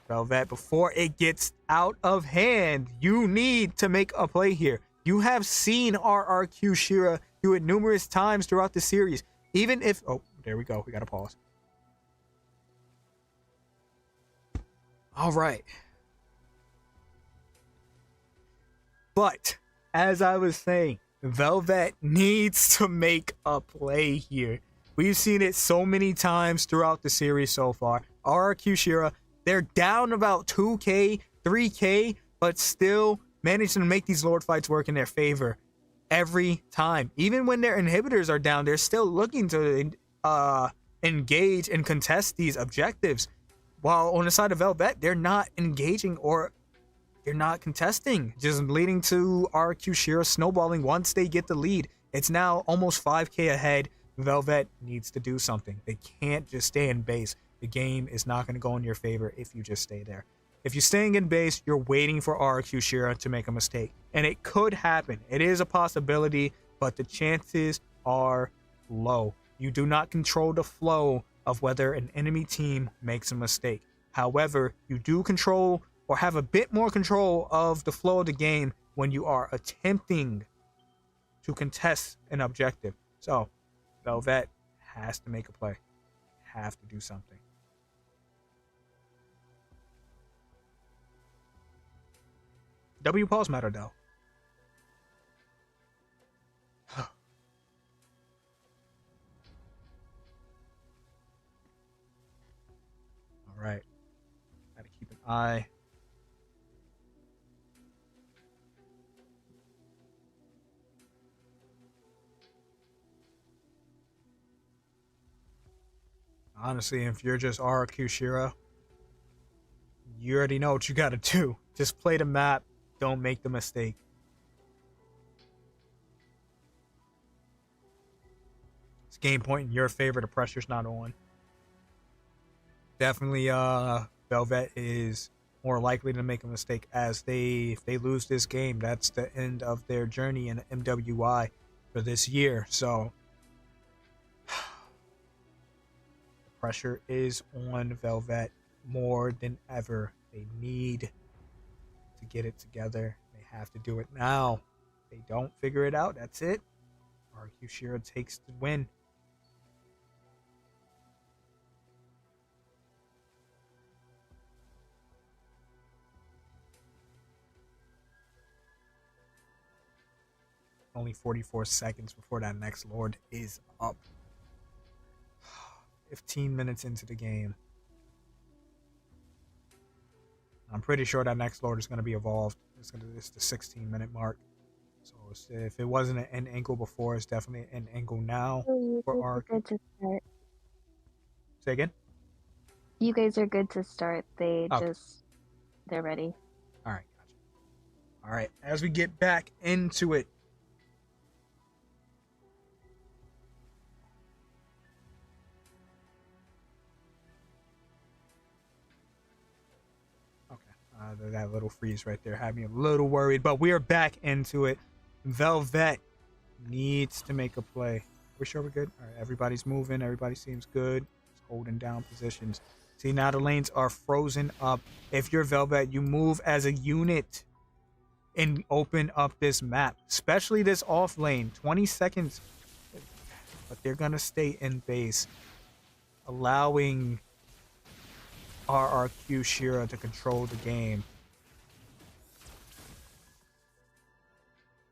Velvet, before it gets out of hand, you need to make a play here. You have seen RRQ Shira do it numerous times throughout the series. Even if... Oh, there we go. We got to pause. All right. But, as I was saying, Velvet needs to make a play here. We've seen it so many times throughout the series so far. RRQ Shira, they're down about 2K, 3K, but still managing to make these Lord fights work in their favor every time. Even when their inhibitors are down, they're still looking to engage and contest these objectives. While on the side of Velvet, they're not engaging or they're not contesting, just leading to RQ Shira snowballing once they get the lead. It's now almost 5K ahead. Velvet needs to do something. They can't just stay in base. The game is not going to go in your favor if you just stay there. If you're staying in base, you're waiting for RQ Shira to make a mistake. And it could happen. It is a possibility, but the chances are low. You do not control the flow of whether an enemy team makes a mistake. However, you do control or have a bit more control of the flow of the game when you are attempting to contest an objective. So, Velvet has to make a play. Have to do something. W pause matter though. All right. Gotta keep an eye. Honestly, if you're just RQ Shira, you already know what you gotta do. Just play the map. Don't make the mistake. It's game point in your favor. The pressure's not on. Definitely, Velvet is more likely to make a mistake as if they lose this game. That's the end of their journey in MWI for this year. So the pressure is on Velvet more than ever. They need to get it together. They have to do it now. If they don't figure it out, that's it. RQ Shira takes the win. Only 44 seconds before that next Lord is up. 15 minutes into the game. I'm pretty sure that next Lord is going to be evolved. It's the 16-minute mark. So if it wasn't an end angle before, it's definitely an end angle now for our. Good to start. Say again? You guys are good to start. They're ready. All right, gotcha. All right, as we get back into it. That little freeze right there had me a little worried, but we are back into it. Velvet needs to make a play. We're sure we're good. All right, everybody's moving. Everybody seems good. Just holding down positions. See, now the lanes are frozen up. If you're Velvet, you move as a unit and open up this map, especially this off lane. 20 seconds, but they're gonna stay in base, allowing RRQ Shira to control the game.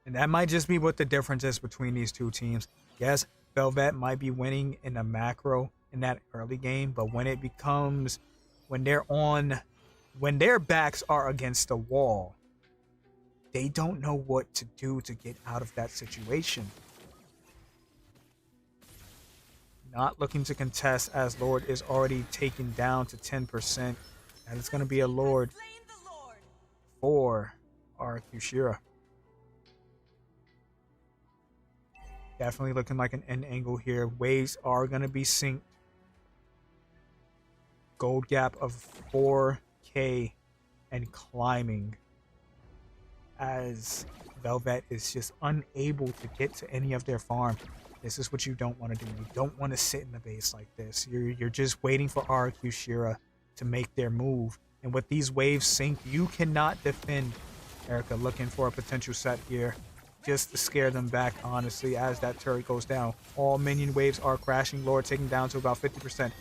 And that might just be what the difference is between these two teams. Yes, Velvet might be winning in the macro in that early game, but when their backs are against the wall, they don't know what to do to get out of that situation. Not looking to contest as Lord is already taken down to 10%. And it's going to be a Lord for RQ Shira. Definitely looking like an end angle here. Waves are going to be synced. Gold gap of 4K and climbing as Velvet is just unable to get to any of their farm. This is what you don't want to do. You don't want to sit in the base like this. You're just waiting for RQ Shira to make their move. And with these waves sync, you cannot defend. Erica looking for a potential set here just to scare them back, honestly, as that turret goes down. All minion waves are crashing. Lord taking down to about 50%.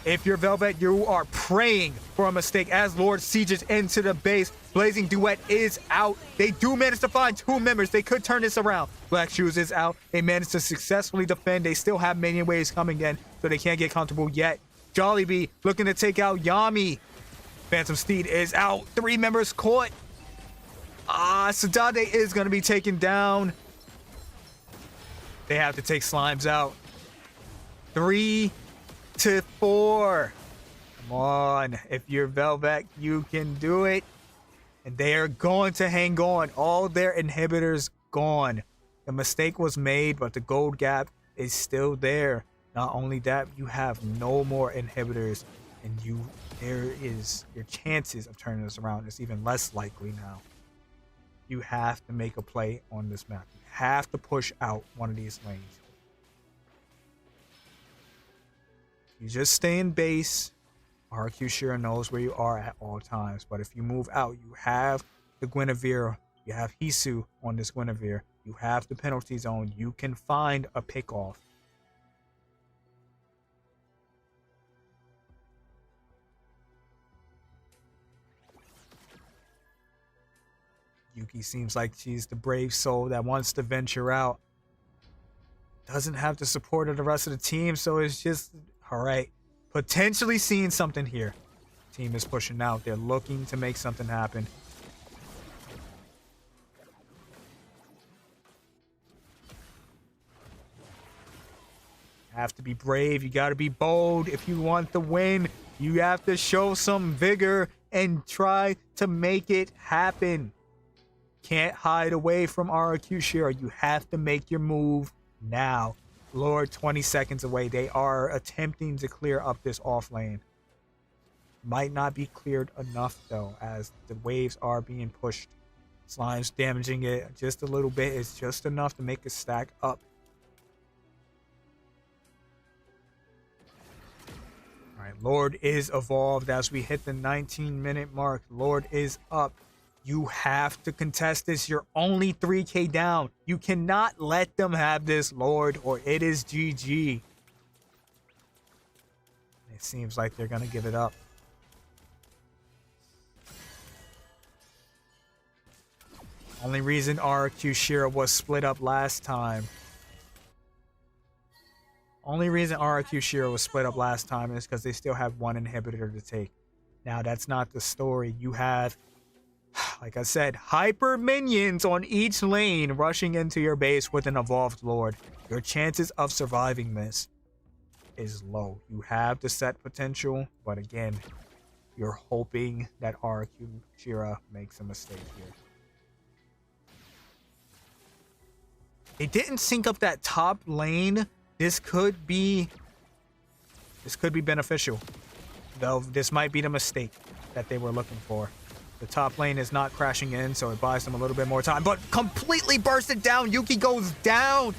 If you're Velvet, you are praying for a mistake as Lord sieges into the base. Blazing Duet is out. They do manage to find 2 members. They could turn this around. Black Shoes is out. They managed to successfully defend. They still have minion waves coming in, so they can't get comfortable yet. Jollibee looking to take out Yami. Phantom Steed is out. 3 members caught. Sadade is going to be taken down. They have to take Slimes out. 3 to 4. Come on. If you're Velvet, you can do it. And they are going to hang on. All their inhibitors gone. The mistake was made, but the gold gap is still there. Not only that, you have no more inhibitors, and your chances of turning this around is even less likely now. You have to make a play on this map. You have to push out one of these lanes. You just stay in base. RQ Shira knows where you are at all times. But if you move out, you have the Guinevere. You have Hisu on this Guinevere. You have the penalty zone. You can find a pick-off. Yuki seems like she's the brave soul that wants to venture out. Doesn't have the support of the rest of the team, so it's just, all right, potentially seeing something here. Team is pushing out. They're looking to make something happen. have to be brave. You got to be bold if you want the win. You have to show some vigor and try to make it happen. Can't hide away from RRQ Shira. You have to make your move now. Lord, 20 seconds away. They are attempting to clear up this off lane. Might not be cleared enough, though, as the waves are being pushed. Slime's damaging it just a little bit. It's just enough to make it stack up. All right, Lord is evolved as we hit the 19-minute mark. Lord is up. You have to contest this. You're only 3k down. You cannot let them have this, Lord, or it is GG. It seems like they're going to give it up. Only reason RRQ Shira was split up last time. Only reason RRQ Shira was split up last time is because they still have one inhibitor to take. Now, that's not the story. You have, like I said, hyper minions on each lane rushing into your base with an evolved Lord. Your chances of surviving this is low. You have the set potential, but again, you're hoping that RRQ Shira makes a mistake here. They didn't sync up that top lane. This could be beneficial. Though this might be the mistake that they were looking for. The top lane is not crashing in, so it buys them a little bit more time. But completely bursted down. Yuki goes down.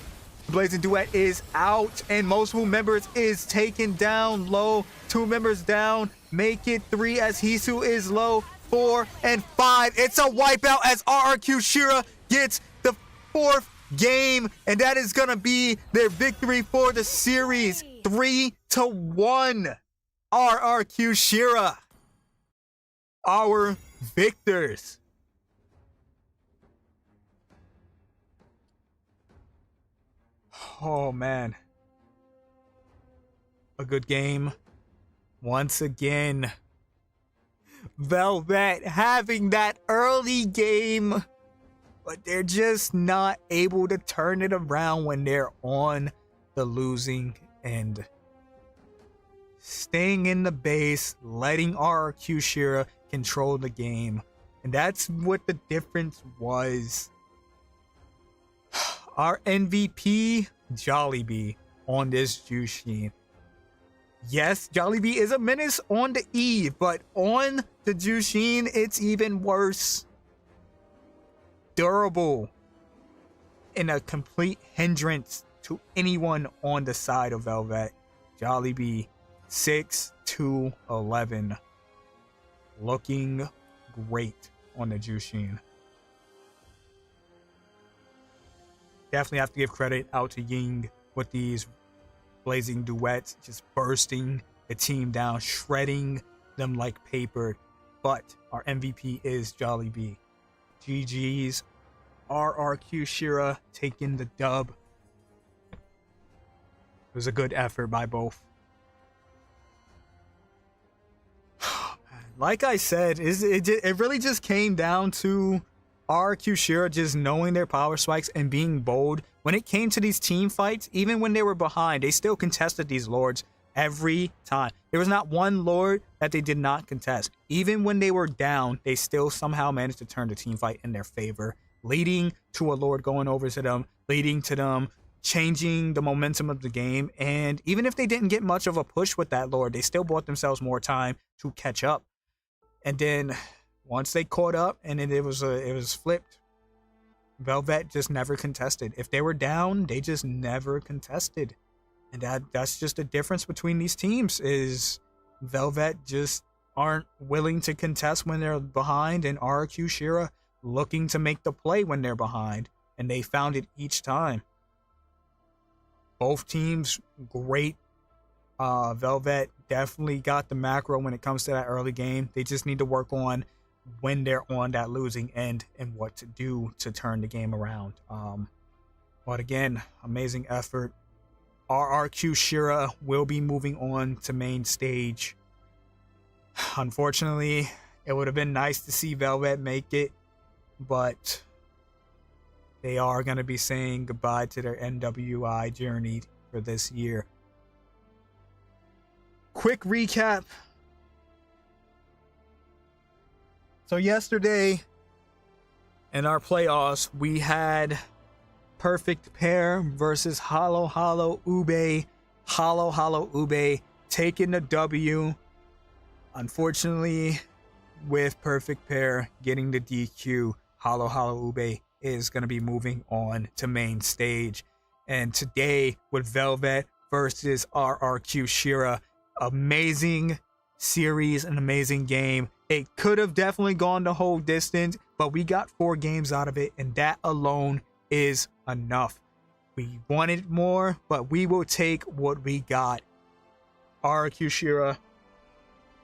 The Blazing Duet is out, and multiple members is taken down low. 2 members down. Make it 3 as Hisu is low. 4 and 5. It's a wipeout as RRQ Shira gets the 4th game, and that is gonna be their victory for the series. 3-1. RRQ Shira, our victors. Oh man, a good game once again. Velvet having that early game, but they're just not able to turn it around when they're on the losing end. Staying in the base, letting RRQ Shira control the game. And that's what the difference was. Our MVP, Jollibee, on this Jushin. Yes, Jollibee is a menace on the Eve, but on the Jushin, it's even worse. Durable and a complete hindrance to anyone on the side of Velvet. Jollibee 6-11, looking great on the Jushin. Definitely have to give credit out to Ying with these blazing duets, just bursting the team down, shredding them like paper. But our MVP is Jollibee. GG's. RRQ Shira taking the dub. It was a good effort by both. Like I said, it really just came down to RRQ Shira just knowing their power spikes and being bold. When it came to these team fights, even when they were behind, they still contested these lords every time. There was not one lord that they did not contest. Even when they were down, they still somehow managed to turn the team fight in their favor, leading to a lord going over to them, leading to them changing the momentum of the game. And even if they didn't get much of a push with that lord, they still bought themselves more time to catch up. And then once they caught up, and then it was flipped. Velvet just never contested. If they were down, they just never contested. And that's just the difference between these teams, is Velvet just aren't willing to contest when they're behind, and RRQ Shira looking to make the play when they're behind. And they found it each time. Both teams, great. Velvet definitely got the macro when it comes to that early game. They just need to work on when they're on that losing end and what to do to turn the game around. But again, amazing effort. RRQ Shira will be moving on to main stage. Unfortunately, it would have been nice to see Velvet make it, but they are going to be saying goodbye to their NWI journey for this year. quick recap. So yesterday in our playoffs, we had Perfect Pair versus Hollow Hollow Ube. Hollow Hollow Ube taking the W. Unfortunately, with Perfect Pair getting the DQ, Hollow Hollow Ube is going to be moving on to main stage. And today with Velvet versus RRQ Shira, amazing series, an amazing game. It could have definitely gone the whole distance, but we got 4 games out of it, and that alone is enough. We wanted more, but we will take what we got. RRQ Shira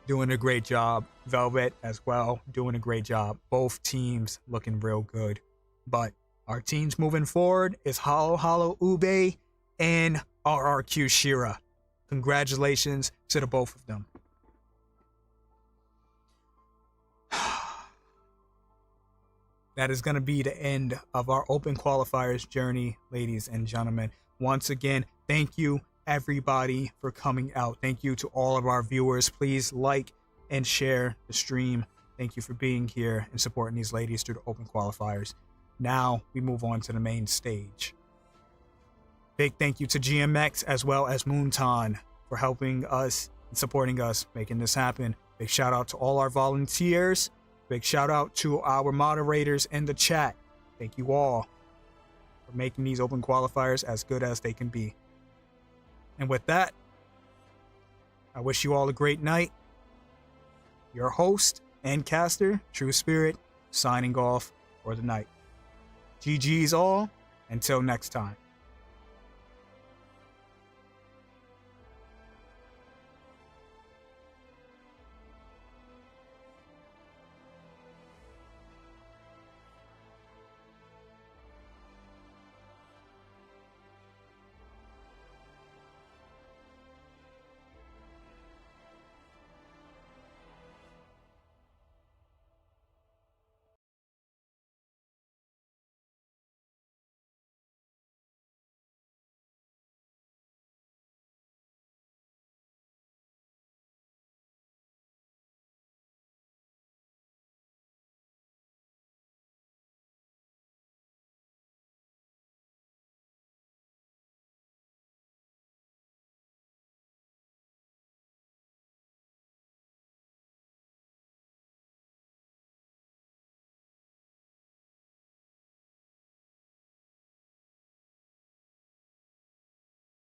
doing a great job. Velvet as well doing a great job. Both teams looking real good. But our teams moving forward is Hollow Hollow Ube and RRQ Shira. Congratulations to the both of them. That is going to be the end of our Open Qualifiers journey, ladies and gentlemen. Once again, thank you everybody for coming out. Thank you to all of our viewers. Please like and share the stream. Thank you for being here and supporting these ladies through the Open Qualifiers. Now we move on to the main stage. Big thank you to GMX as well as Moonton for helping us and supporting us, making this happen. Big shout out to all our volunteers. Big shout out to our moderators in the chat. Thank you all for making these Open Qualifiers as good as they can be. And with that, I wish you all a great night. Your host and caster, TruSpirit, signing off for the night. GG's all. Until next time.